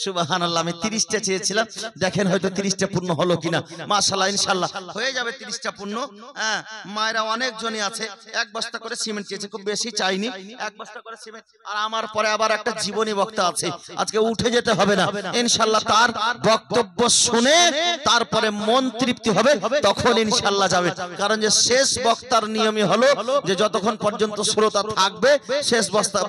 সুবহানাল্লাহ। আমি 30টা চেয়েছিলাম, দেখেন হয়তো 30টা পূর্ণ হলো কিনা। মাশাআল্লাহ, ইনশাআল্লাহ হয়ে যাবে 30টা পূর্ণ। হ্যাঁ, মায়েরা অনেক জনই আছে, এক বস্তা করে সিমেন্ট চেয়েছে, খুব বেশি চাইনি, এক বস্তা করে সিমেন্ট। আর আমার পরে আবার একটা জীবনী বক্তা আছে, আজকে উঠে যেতে হবে না ইনশাআল্লাহ। তার বক্তব্য শুনে তারপরে মন তৃপ্তি হবে, তখন ইনশাআল্লাহ যাবে। কারণ যে শেষ বক্তার নিয়মই হলো যে যতক্ষণ পর্যন্ত শ্রোতা থাকবে শেষ বক্তা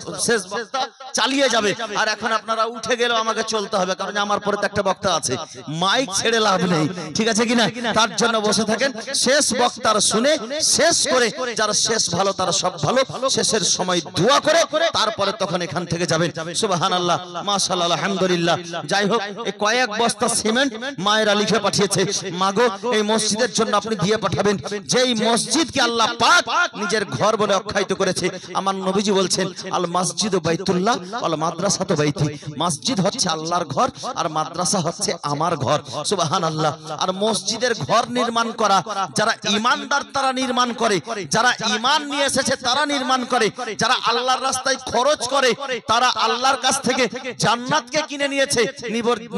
চালিয়ে যাবে। আর এখন আপনারা উঠে গেলেও আমাকে চলতে হবে, কারণ আমার পরে তো একটা বক্তা আছে, মাইক ছেড়ে লাভ নেই, ঠিক আছে কিনা? তার জন্য বসে থাকেন, শেষ বক্তার শুনে শেষ করে, যারা শেষ ভালো তারা সব ভালো, শেষের সময় দোয়া করে তারপরে তখন এখান থেকে যাবেন। সুবহানাল্লাহ, মাশাআল্লাহ, আলহামদুলিল্লাহ। যাই হোক, এই কয়েক বস্তা সিমেন্ট মায়েরা লিখে পাঠিয়েছে। মাগো, এই মসজিদের জন্য আপনি দিয়ে পাঠাবেন, যেই মসজিদকে আল্লাহ পাক নিজের ঘর বলে আখ্যায়িত করেছে। আমার নবীজি বলছেন, আল মসজিদু বাইতুল্লাহ ওয়াল মাদ্রাসাতু বাইতি। মসজিদ হচ্ছে আল্লাহর ঘর আর মাদ্রাসা হচ্ছে আমার ঘর। সুবহানাল্লাহ। আর মসজিদের ঘর নির্মাণ করা যারা ঈমানদার তারা নির্মাণ করে, যারা ঈমান নিয়ে এসেছে তারা নির্মাণ করে, যারা আল্লাহর রাস্তায় খরচ করে তারা আল্লাহর কাছ থেকে জান্নাতকে কিনে নিয়েছে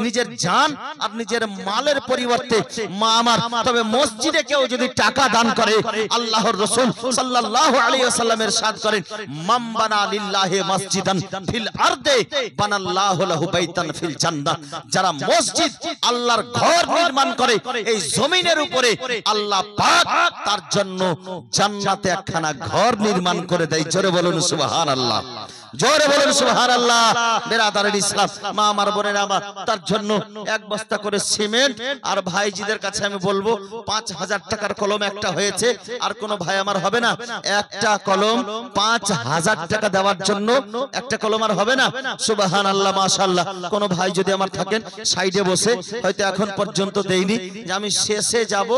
নিজের জান আর নিজের মালের পরিবর্তে। মা আমার, তবে মসজিদে কেউ যদি টাকা দান করে, আল্লাহর রাসূল সাল্লাল্লাহু আলাইহি ওয়াসাল্লাম ইরশাদ করেন, মান বানা লিল্লাহি মসজিদান ফিল আরদে বানাল্লাহু লাহু বাইতান ফিল জান্নাহ। যারা মসজিদ আল্লাহর ঘর নির্মাণ করে এই জমিনের উপরে, আল্লাহ পাক তার জন্য জান্নাতে একখানা ঘর নির্মাণ করে দেয়। জোরে বলুন সুবহানাল্লাহ, জোরে বলুন সুবহানাল্লাহ। বেরাদারের ইসলাম, মা আমার বোনেরা আমার, তার জন্য এক বস্তা করে সিমেন্ট, আর ভাইজিদের কাছে আমি বলবো 5000 টাকার কলম একটা হয়েছে, আর কোন ভাই আমার হবে না, একটা কলম 5000 টাকা দেওয়ার জন্য একটা কলম আর হবে না? সুবহানাল্লাহ, মাশাআল্লাহ। কোন ভাই যদি আমার থাকেন সাইডে বসে, হয়তো এখন পর্যন্ত দেইনি, যে আমি শেষে যাব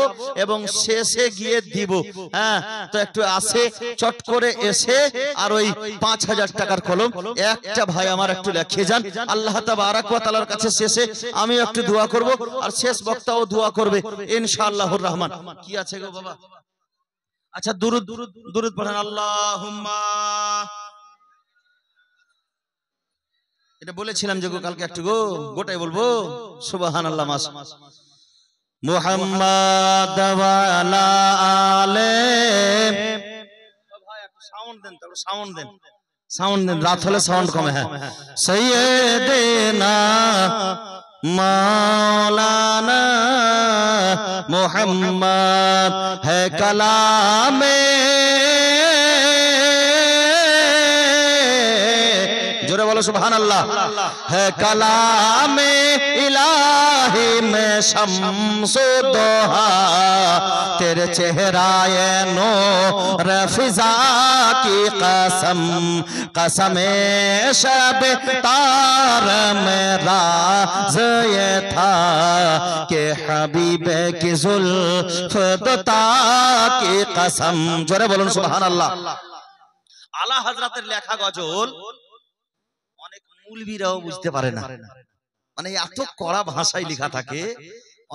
এবং শেষে গিয়ে দিব, হ্যাঁ, তো একটু আসে চট করে এসে আর ওই 5000 টাকার কলম একটা ভাই আমার একটু লিখে যান। আল্লাহ তাবারক ওয়া তাআলার কাছে শেষে আমি একটু দোয়া করব, আর শেষ বক্তাও দোয়া করবে ইনশাআল্লাহুর রহমান। কি আছে গো বাবা? আচ্ছা, দুরুদ দুরুদ পড়েন। আল্লাহুম্মা, এটা বলেছিলাম যে গো কালকে একটু গো, গোটাই বলবো। সুবহানাল্লাহ, মুহাম্মাদ ওয়া আলা আলে। ভাই একটু সাউন্ড দেন, তো সাউন্ড দেন, সাউন্ড দেন, রাত হলে সাউন্ড কমে। হ্যাঁ, সাইয়্যিদিনা মাওলানা মুহাম্মদ है कलामे, जोरे बोलो सुबहानल्लाह, है कलामे इलाही में शम्सो दोहा, तेरे चेहराए नूर फिजा की कसम, कसमे शब तार में राज ये था कि हबीबे की जुल्फ दुता की कसम। जोरे बोलो सुबहानल्लाह। आला हजरतेर लेखा गजल অনেক মৌলবীরাও বুঝতে পারে না, মানে এত কড়া ভাষায় লেখা থাকে,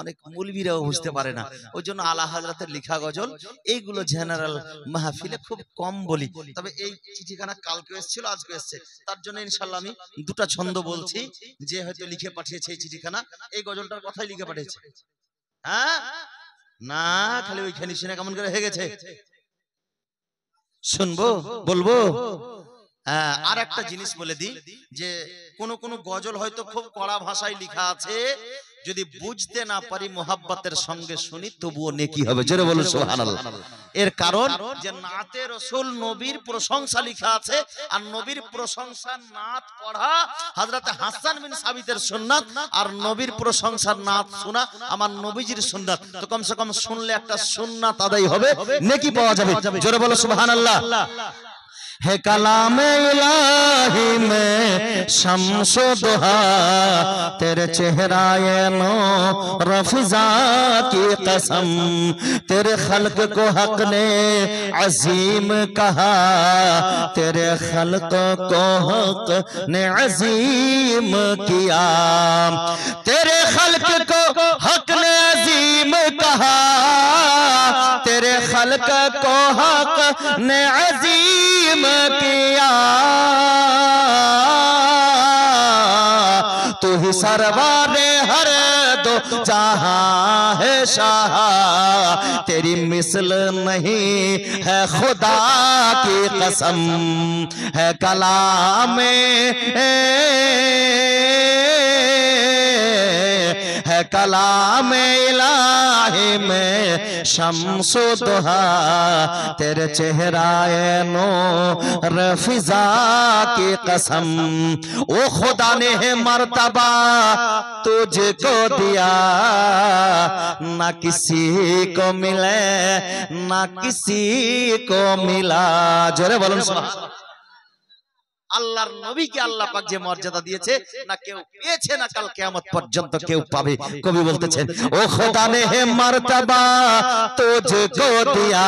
অনেক মৌলবীরাও বুঝতে পারে না। ওই জন্য আলা হযরতের লেখা গজল এইগুলো জেনারেল মাহফিলে খুব কম বলি। তবে এই চিঠিখানা কালকে এসেছিল, আজকে এসেছে, তার জন্য ইনশাআল্লাহ আমি দুটা ছন্দ বলছি। যে হয়তো লিখে পাঠিয়েছে এই চিঠিখানা, এই গজলটার কথাই লিখে পাঠিয়েছে। হ্যাঁ না, খালি ওইখানে শুনে কেমন করে হয়ে গেছে, শুনবো বলবো। আর একটা জিনিস বলে দিই, যে কোন কোন গজল হয়তো খুব কড়া ভাষায় লেখা আছে, যদি বুঝতে না পারি মোহাব্বতের সঙ্গে শুনি তবুও নেকি হবে। জোরে বলুন সুবহানাল্লাহ। এর কারণ যে নাতে রাসূল নবীর প্রশংসা লেখা আছে, আর নবীর প্রশংসার নাত পড়া হযরত হাসান বিন সাবিতের সুন্নাত, আর নবীর প্রশংসার নাত শোনা আমার নবীজির সুন্নাত। তো কমসে কম শুনলে একটা সুন্নাত আদায় হবে, নেকি পাওয়া যাবে। জোরে বলো সুবহানাল্লাহ। है कलामे इलाही में शम्सो दुहा, तेरे चेहराए नूर फिजा की कसम, तेरे खल्क को हक ने अजीम कहा, तेरे खल्क को हक ने अजीम किया, तेरे खल्क को हक ने अजीम कहा, तेरे खल्क को हक ने अजीम किया, तू ही सरवारे हर दो जहां है शाह, तेरी मिसल नहीं है खुदा की कसम, है कलामे है कलामे इलाही में शम्सो दुहा, तेरे चेहराए नूर फिजा की कसम, ओ खुदा ने है मर्तबा तुझको दिया, ना किसी को मिले ना किसी को मिला। जोरे बोलूं सुभान। আল্লাহর নবীকে আল্লাহ পাক যে মর্যাদা দিয়েছে, না কেউ পেয়েছে না কাল কিয়ামত পর্যন্ত কেউ পাবে। কবি বলতেছেন, ও খোদা ने है मर्तबा तुझको दिया,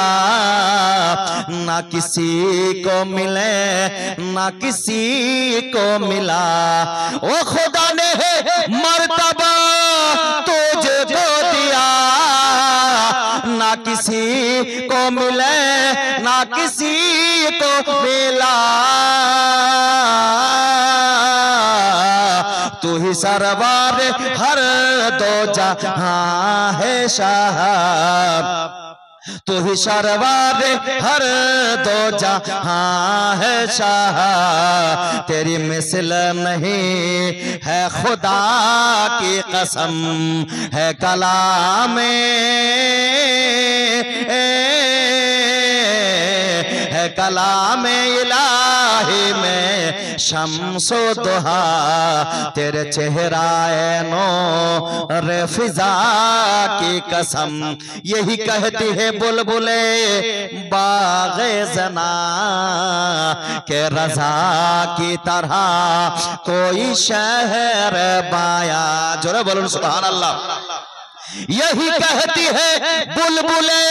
ना किसी को मिले ना किसी को मिला, ओ खुदा ने है मर्तबा तुझको दिया, ना किसी को मिले ना किसी को मिला, तू ही सरवार हर दो जहां है शाह, तू ही सरवार हर दो जहां है शाह, तेरी मिसल नहीं है खुदा की कसम, है कलाम है कलाम इलाही में शम्सो दुहा, तेरे चेहराए नूर फिजा की कसम। यही कहती है बुलबुले बाग़े जना के रज़ा की तरह कोई शहर बाया। जोरे बोलो सुभान अल्लाह। यही कहती है बुलबुले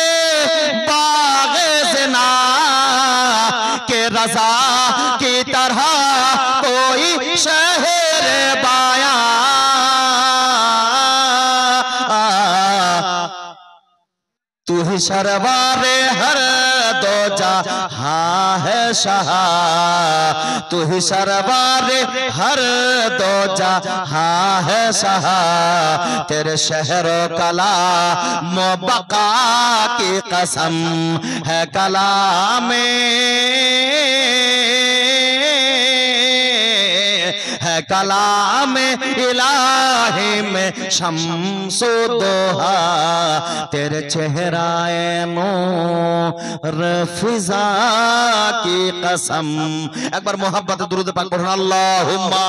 बाग़े जना के रज़ा की तरह कोई शहर बाया। तू ही सरवारे हर दो जहां है शाह, तू ही सरवारे हर दो जहां है शाह, तेरे शहरो कला मुबक्का की कसम, है कलाम है कलाम इलाही में शम्सो दोहा, तेरे चेहराए नूर फिजा की कसम। एक बार मोहब्बत दुरूद पाक पढ़ना अल्लाहुम्मा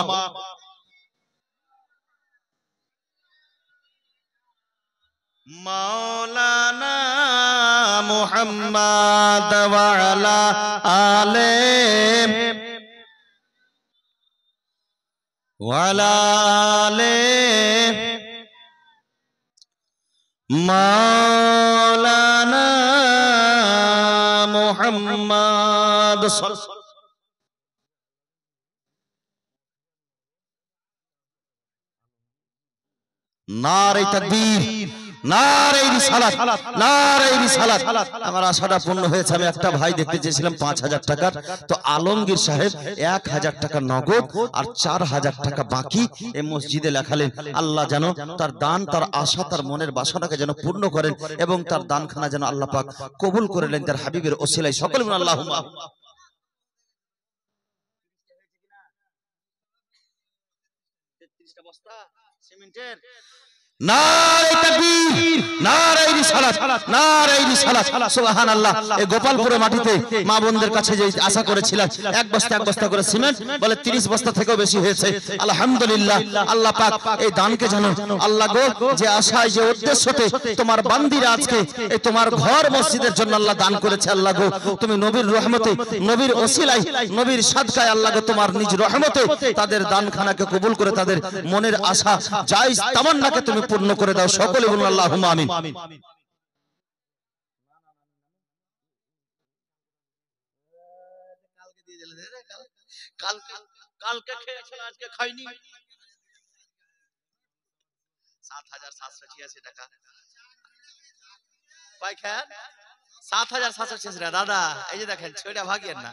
मौलाना मुहम्मद व अला आले वाले मौलाना मुहम्मद। नारे तकबीर, नारे रिसालात, नारे रिसालात। আমার আশাটা পূর্ণ হয়েছে। আমি একটা ভাই দেখতে চেয়েছিলাম 5000 টাকার, তো আলমগীর সাহেব 1000 টাকা নগদ আর 4000 টাকা বাকি এই মসজিদে লেখালেন। আল্লাহ যেন তার দান, তার আশা, তার মনের বাসনাকে যেন পূর্ণ করেন এবং তার দানখানা যেন আল্লাহ পাক কবুল করে নেন তার হাবিবের ওসিলায়। সকলে বলুন আল্লাহুম্মা। 33টা বস্তা সিমেন্টের। নারে তাকবীর, নারে রিসালাত, নারে রিসালাত, সুবহানাল্লাহ। এই গোপালপুরের মাটিতে মা বোনদের কাছে যে আশা করেছিলাম এক বস্তা করে সিমেন্ট, বলে 30 বস্তা থেকেও বেশি হয়েছে। আলহামদুলিল্লাহ। আল্লাহ পাক এই দানকে জানো আল্লাহ গো, যে আশায় যে উদ্দেশ্যতে তোমার বান্দিরা আজকে এই তোমার ঘর মসজিদের জন্য আল্লাহ দান করেছে, আল্লাহ গো তুমি নবীর রহমতে, নবীর ওসিলায়, নবীর সাদকায় আল্লাহ গো তোমার নিজ রহমতে তাদের দানখানাকে কবুল করে তাদের মনের আশা জায়েজ তামান্নাকে তুমি পূর্ণ করে দাও। সকলে বলুন আল্লাহুম্মা আমিন। কালকে খেয়েছিল, আজকে খাইনি। 7786 টাকা পাইখান, 7786 টাকা। দাদা এই যে দেখেন, ছয়টা ভাগিয়েন না।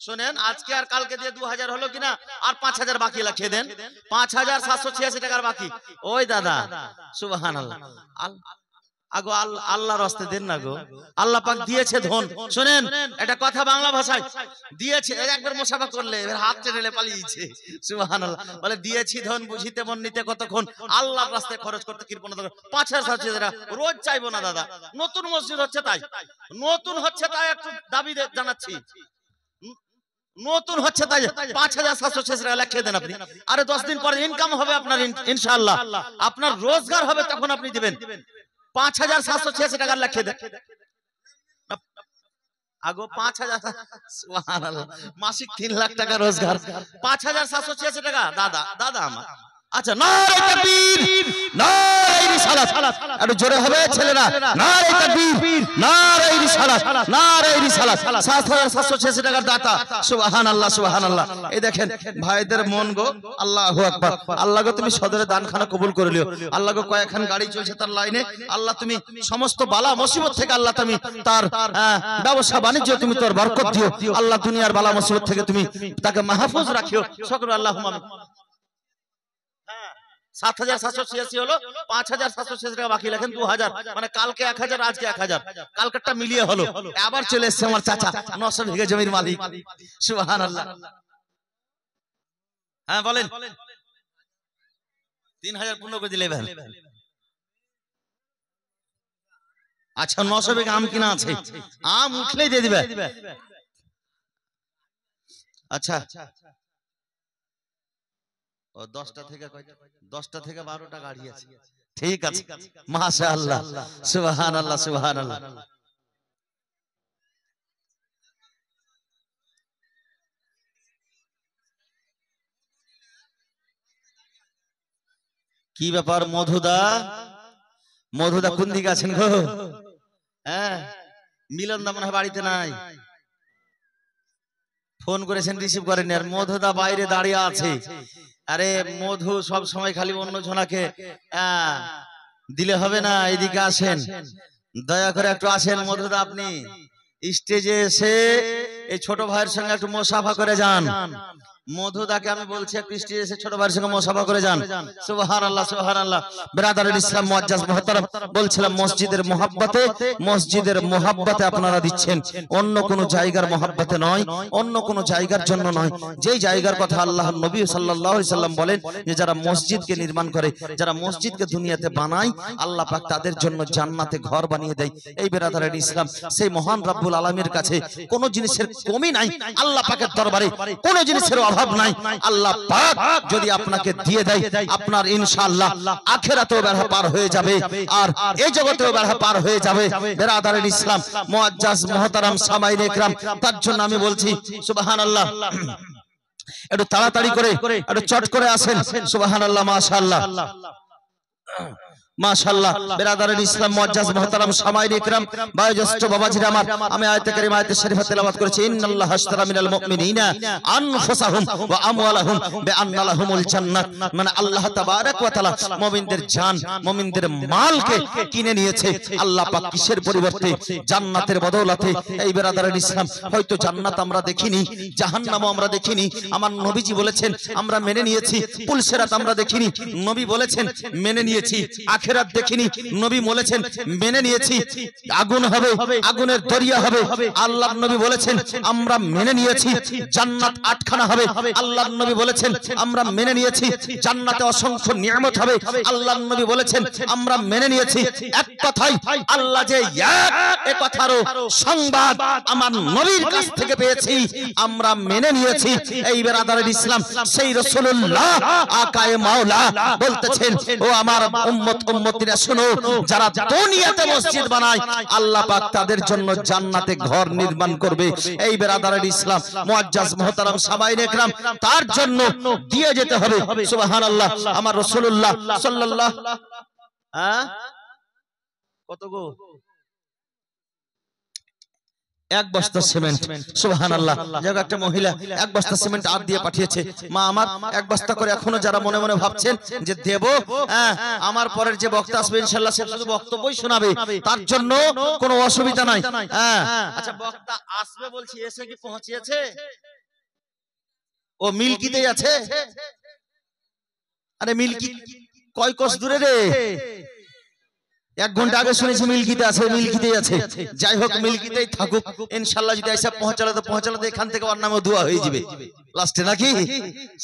শুনেন, আজকে আর কালকে দিয়ে 2000 হলো কিনা, আর 5000 বাকি লিখে দেন। 5786 টাকার বাকি। ওই দাদা সুবহানাল্লাহ। আগো আল্লাহর রাস্তায় দেন না গো, আল্লাহ পাক দিয়েছে ধন। শুনেন, এটা কথা বাংলা ভাষায় দিয়েছে। একবার মুসাফা করলে এবার হাত টেনে পালিয়েছে। সুবহানাল্লাহ। বলে দিয়েছি ধন বুঝিতে মন নিতে কতক্ষণ, আল্লাহর রাস্তায় খরচ করতে কৃপণ। 5000 টাকা রোজ চাইবো না দাদা। নতুন মসজিদ হচ্ছে তাই, নতুন হচ্ছে তাই একটু দাবি জানাচ্ছি। নতুন হচ্ছে তাই 5786 টাকা লিখে দেন আপনি। আরে 10 দিন পরে ইনকাম হবে আপনার, ইনশাআল্লাহ আপনার রোজগার হবে, তখন আপনি দিবেন। 5786 টাকা লিখে দেন। আগো 5000, সুবহানাল্লাহ, মাসিক 3 লাখ টাকা রোজগার, 5786 টাকা। দাদা আমার। আচ্ছা, নারে তাকবীর, নারে রিসালাত। একটু জোরে হবে ছেলেরা। নারে তাকবীর, নারে রিসালাত, নারে রিসালাত। 7786 টাকার দাতা। সুবহানাল্লাহ, সুবহানাল্লাহ। এই দেখেন ভাইদের মন গো, আল্লাহু আকবার। আল্লাহ গো তুমি সদরে দানখানা কবুল করে লিও। আল্লাহ গো কয়েকখান গাড়ি চলছে তার লাইনে, আল্লাহ তুমি সমস্ত বালা মুসিবত থেকে আল্লাহ তুমি তার ব্যবসা বাণিজ্য তুমি তোর বরকত দিও। আল্লাহ দুনিয়ার বালা মুসিবত থেকে তুমি তাকে মাহফুজ রাখিও। সকলে আল্লাহুম্মা আমিন। 7,786 হলো, 5,786 টাকা বাকি, লেখেন 2,000, মানে কালকে 1,000, আজকে 1,000, কালকেরটা মিলিয়ে হলো। আবার চলে এসছে আমার চাচা, 900 বিঘা জমির মালিক। সুবহানাল্লাহ। হ্যাঁ বলেন, 3,000 পূর্ণ করে দিলে ভাই। আচ্ছা 900 বিঘা আম কিনা আছে, আম উঠলেই দিয়ে দিবে। আচ্ছা ও 10টা থেকে 12টা গাড়ি আছে, ঠিক আছে, মাশাআল্লাহ, সুবহানাল্লাহ, সুবহানাল্লাহ। কি ব্যাপার মধুদা, মধুদা কোন দিকে আছেন গো? হ্যাঁ, মিলন দা মনে হয় বাড়িতে নাই, ফোন করেছেন রিসিভ করেন, আর মধুদা বাইরে দাঁড়িয়ে আছে। আরে মধু সব সময় খালি অন্য জনাকে দিলে হবে না, এদিকে আসেন, দয়া করে একটু আসেন মধুদা, আপনি স্টেজে এসে এই ছোট ভাইয়ের সঙ্গে একটু মুসাফা করে যান। মধুদাকে আমি বলছি একটু স্টেজে এসে ছোট ভাইয়ের সঙ্গে মুসাফা করে যান। সুবহানাল্লাহ, সুবহানাল্লাহ। বিরাদারুল ইসলাম মুআজ্জাজ মুহতারাম, বলছিলাম মসজিদের মুহাব্বতে আপনারা দিচ্ছেন, অন্য কোন জায়গার মুহাব্বতে নয়, অন্য কোন জায়গার জন্য নয়। যেই জায়গার কথা আল্লাহর নবী সাল্লাল্লাহু আলাইহি সাল্লাম বলেন যে যারা মসজিদকে নির্মাণ করে, যারা মসজিদকে দুনিয়াতে বানায়, আল্লাহ পাক তাদের জন্য জান্নাতে ঘর বানিয়ে দেয়। এই বিরাদারুল ইসলাম, সেই মহান রব্বুল আলামিনের কাছে কোন জিনিসের কমি নাই, আল্লাহ পাকের দরবারে কোন জিনিসের অভাব নাই। আল্লাহ পাক যদি আপনাকে দিয়ে দেয়, আপনার ইনশাআল্লাহ আখিরাতেও বেড়া পার হয়ে যাবে, আর এই জগতেও বেড়া পার হয়ে যাবে। বিরাদারুল ইসলাম মুআজ্জাজ মুহতারাম সামাইনে ইকরাম, তার জন্য আমি বলছি সুবহানাল্লাহ, একটু তাড়াতাড়ি করে একটু চট করে আসেন। সুবহানাল্লাহ, মাশাআল্লাহ, মাশাআল্লাহ। বিরাদারুল ইসলাম মুআজ্জাজ মুহতারাম সামাইনে ইকরাম, বয়োজ্যেষ্ঠ বাবাজিরা আমার, আমি আয়াতে কারিমা আয়াতে শরীফা তেলাওয়াত করেছি, ইন্নাল্লাহা আশতারা মিনাল মুমিনিনা আনফুসাহুম ওয়া আমওয়ালাহুম বিআন্না লাহুমুল জান্নাত, মানে আল্লাহ তাবারক ওয়া তাআলা মুমিনদের জান, মুমিনদের মালকে কিনে নিয়েছে আল্লাহ পাক কিসের পরিবর্তে? জান্নাতের বদৌলতে। এই বিরাদারুল ইসলাম, হয়তো জান্নাত আমরা দেখিনি, জাহান্নামও আমরা দেখিনি, আমার নবীজি বলেছেন আমরা মেনে নিয়েছি, পুলসিরাত আমরা দেখিনি, নবী বলেছেন মেনে নিয়েছি, আখিরাত দেখিনি, নবী বলেছেন মেনে নিয়েছি, আগুন হবে, আগুনের দরিয়া হবে, আল্লাহর নবী বলেছেন আমরা মেনে নিয়েছি, জান্নাত 8খানা হবে, আল্লাহর নবী বলেছেন আমরা মেনে নিয়েছি, জান্নাতে অসংখ্য নিয়ামত হবে, আল্লাহর নবী বলেছেন আমরা মেনে নিয়েছি। এক কথাই আল্লাহ যে এক, এ কথারও সংবাদ আমার নবীর কাছ থেকে পেয়েছি, আমরা মেনে নিয়েছি। এই বিরাদারুল ইসলাম, সেই রাসূলুল্লাহ আকায়ে মাওলা বলতেছেন, ও আমার উম্মত উম্মতিরা শুনো, যারা দুনিয়াতে মসজিদ বানায় আল্লাহ পাক তাদের জন্য জান্নাতে ঘর নির্মাণ করবে। এই বিরাদারুল ইসলাম মুআজ্জাজ মুহতারাম সামাইনে ইকরাম, তার জন্য দিয়ে যেতে হবে। সুবহানাল্লাহ। আমার রাসূলুল্লাহ সাল্লাল্লাহু কত গো? 1 বস্তা সিমেন্ট। সুবহানাল্লাহ। যাক, একটা মহিলা 1 বস্তা সিমেন্ট আর দিয়ে পাঠিয়েছে। মা আমার 1 বস্তা করে, এখনো যারা মনে মনে ভাবছেন যে দেব, আমার পরের যে বক্তা আসবে ইনশাআল্লাহ সে শুধু বক্তব্যই শোনাবে, তার জন্য কোনো অসুবিধা নাই। আচ্ছা, বক্তা আসবে বলছি, এসে কি পৌঁছিয়েছে? ও মিল্কিতেই আছে। আরে মিল্কি কয় কোষ দূরে রে? 1 ঘন্টা আগে শুনেছি মিল্কিতে আছে, মিল্কিতেই আছে। যাই হোক, মিল্কিতেই থাকুক ইনশাআল্লাহ। যদি এসে পৌঁছালে তো এখান থেকে ওর নামে দোয়া হয়ে যাবে লাস্টে, নাকি?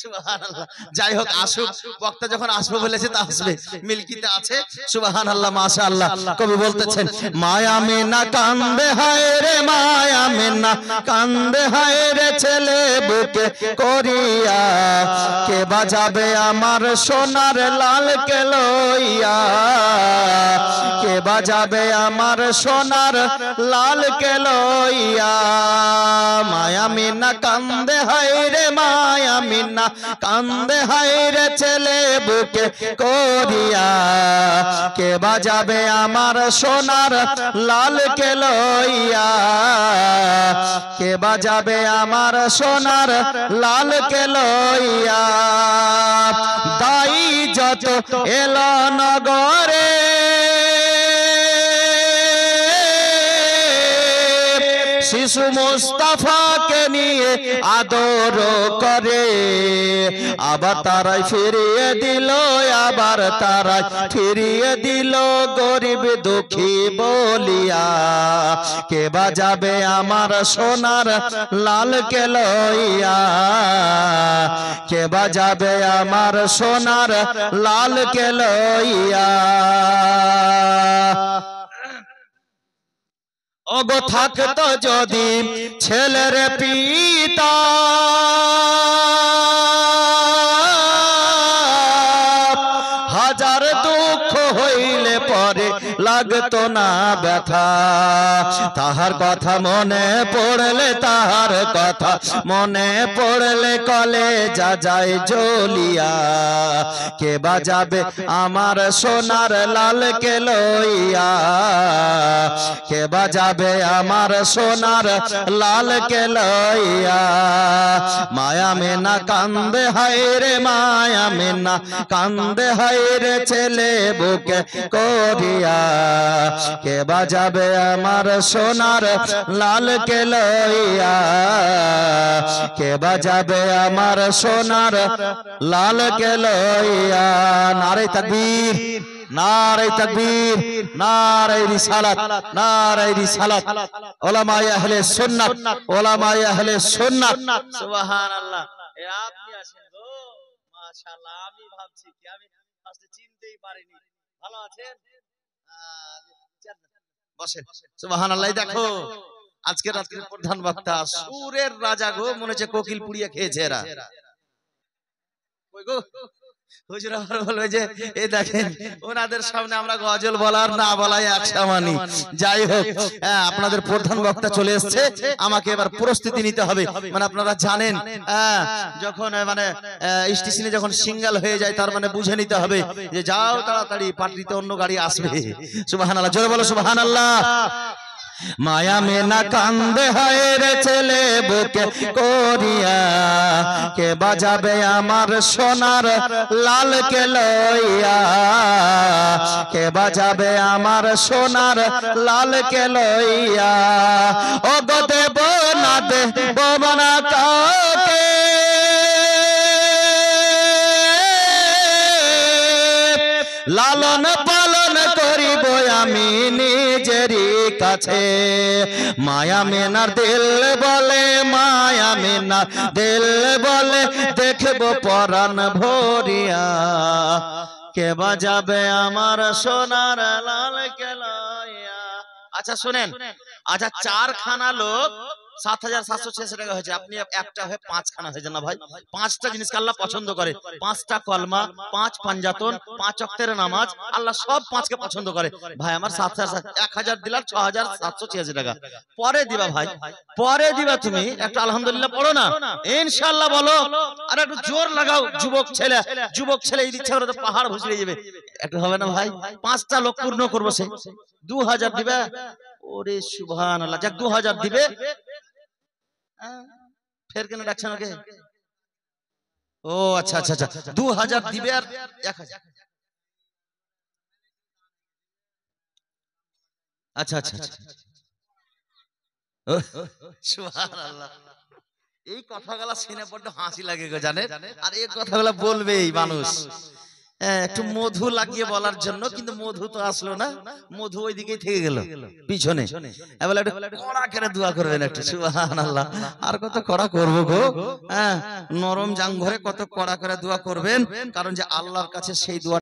সুবহানাল্লাহ। যাই হোক, আসুক, বক্তা যখন আসবে বলেছে তা আসবে, মিল্কিতে আছে। সুবহানাল্লাহ, মাশাআল্লাহ। কবি বলতেছেন, মায়া মেনা কান্দে হায় রে, মায়া মেনা কান্দে হায় রে, ছেলে বুকে করিয়া, কে বাজাবে আমার সোনার লালকে লইয়া, কে বাজাবে আমার সোনার লালকে লইয়া। মায়া মিনা কান্দে হায় রে, মায়া মিনা কান্দে হায় রে, ছেলে বুকে করিয়া, কে বাজাবে আমার সোনার লালকে লইয়া, কে বাজাবে আমার সোনার লালকে লইয়া। দাই যত এলো নগরে, শিশু মুস্তাফাকে নিয়ে আদর করে, আবার তারাই ফিরিয়ে দিল, আবার তারাই ফিরিয়ে দিল গরিব দুঃখী বলিয়া। কে বাজাবে আমার সোনার লালকে লইয়া, কে বাজাবে আমার সোনার লালকে লইয়া। ওগো থাকতো যদি ছেলের পিতা, হাজার দুঃখ হইলে পরে লাগতো না ব্যথা। তাহার কথা মনে পড়লে, তাহার কথা মনে পড়লে কলেজা যায় জ্বলিয়া। কে বাজাবে আমার সোনার লালকে লইয়া, কে বাজাবে আমার সোনার লালকে লইয়া। মায়া মেনা কান্দে হায় রে, মায়া মেনা কান্দে হায় রে ছেলে বুকে করিয়া। কে বাজাবে আমার সোনার লালকে লইয়া, কে বাজাবে আমার সোনার লালকে লইয়া। নারে তাকবীর, নারে তাকবীর, নারে রিসালাত, নারে রিসালাত। উলামায়ে আহলে সুন্নাত, উলামায়ে আহলে সুন্নাত। সুবহানাল্লাহ। এ আপনি আছেন গো, মাশাআল্লাহ। আমি ভাবছি কি আমি ফার্স্টে চিনতেই পারিনি। ভালো আছেন? বসেন। সুবহানাল্লাহ। দেখো আজকে রাতের প্রধান বক্তা সুরের রাজা গো, মনে হচ্ছে কোকিল পুড়িয়ে খেয়েছে এরা। কই গো হুজুর আবার বলবে যে এই দেখেন ওনাদের সামনে আমরা গজল বলার না বলাই এক সমানই। যাই হোক, আপনাদের প্রধান বক্তা চলে এসেছে, আমাকে এবার প্রস্তুতি নিতে হবে। মানে আপনারা জানেন যখন মানে স্টেশনে যখন সিঙ্গেল হয়ে যায় তার মানে বুঝে নিতে হবে যে যাও তাড়াতাড়ি, পার্টিতে অন্য গাড়ি আসবে। সুবহানাল্লাহ, জোরে বলো সুবহানাল্লাহ। মায়া মেনা কান্দে হায় রে ছেলে বুকে করিয়া, কে বাজাবে আমার সোনার লালকে লইয়া, কে বাজাবে আমার সোনার লালকে লইয়া। ও গো দেব না দেব না কাকে, লালন পালন করিব আমি নিজেরই কাছে। মায়া মেনার দিল বলে, মায়া মেনার দিল বলে দেখব পরাণ ভরিয়া। কে বাজাবে আমার সোনার লালকে লইয়া। আচ্ছা শুনেন, আচ্ছা চারখানা লোক ৭৭৬৬ টাকা হয়েছে, আপনি একটা হয়ে পাঁচখানা হয়েছে না ভাই? পাঁচটা জিনিসকে আল্লাহ পছন্দ করে। পাঁচটা কলমা, ৫ পাঞ্জাতন, ৫ ওয়াক্তের নামাজ, আল্লাহ সব পাঁচকে পছন্দ করে। ভাই আমার ১০০০ দিলার ৬৭৮৬ টাকা পরে দিবা ভাই, পরে দিবা। তুমি একটা আলহামদুলিল্লাহ পড়ো না, ইনশাআল্লাহ বলো। আর একটু জোর লাগাও যুবক ছেলে, যুবক ছেলে এই ইচ্ছা করে তো পাহাড় ভুসড়ে যাবে। একটু হবে না ভাই? পাঁচটা লোক পূর্ণ করবো, সে ২০০০ দিবে। ওরে সুবহানাল্লাহ, যাক ২০০০ দিবে। ফের কেন ডাকছেন ওকে? ও আচ্ছা আচ্ছা আচ্ছা, ২০০০ দিবে আর ১০০০। আচ্ছা আচ্ছা আচ্ছা, সুবহানাল্লাহ। এই কথাগুলো শুনে বড্ড হাসি লাগে গো, জানেন? আর এই কথাগুলো বলবেই মানুষ একটু মধু লাগিয়ে বলার জন্য, কিন্তু মধু তো আসলো না, মধু ওই দিকেই থেকে গেল পিছনে। এবার একটু কড়া করে দোয়া করবেন একটু। সুবহানাল্লাহ। আর কত কড়া করবো গো, নরম জাং ঘরে কত কড়া করে দোয়া করবেন, কারণ যে আল্লাহর কাছে সেই দোয়া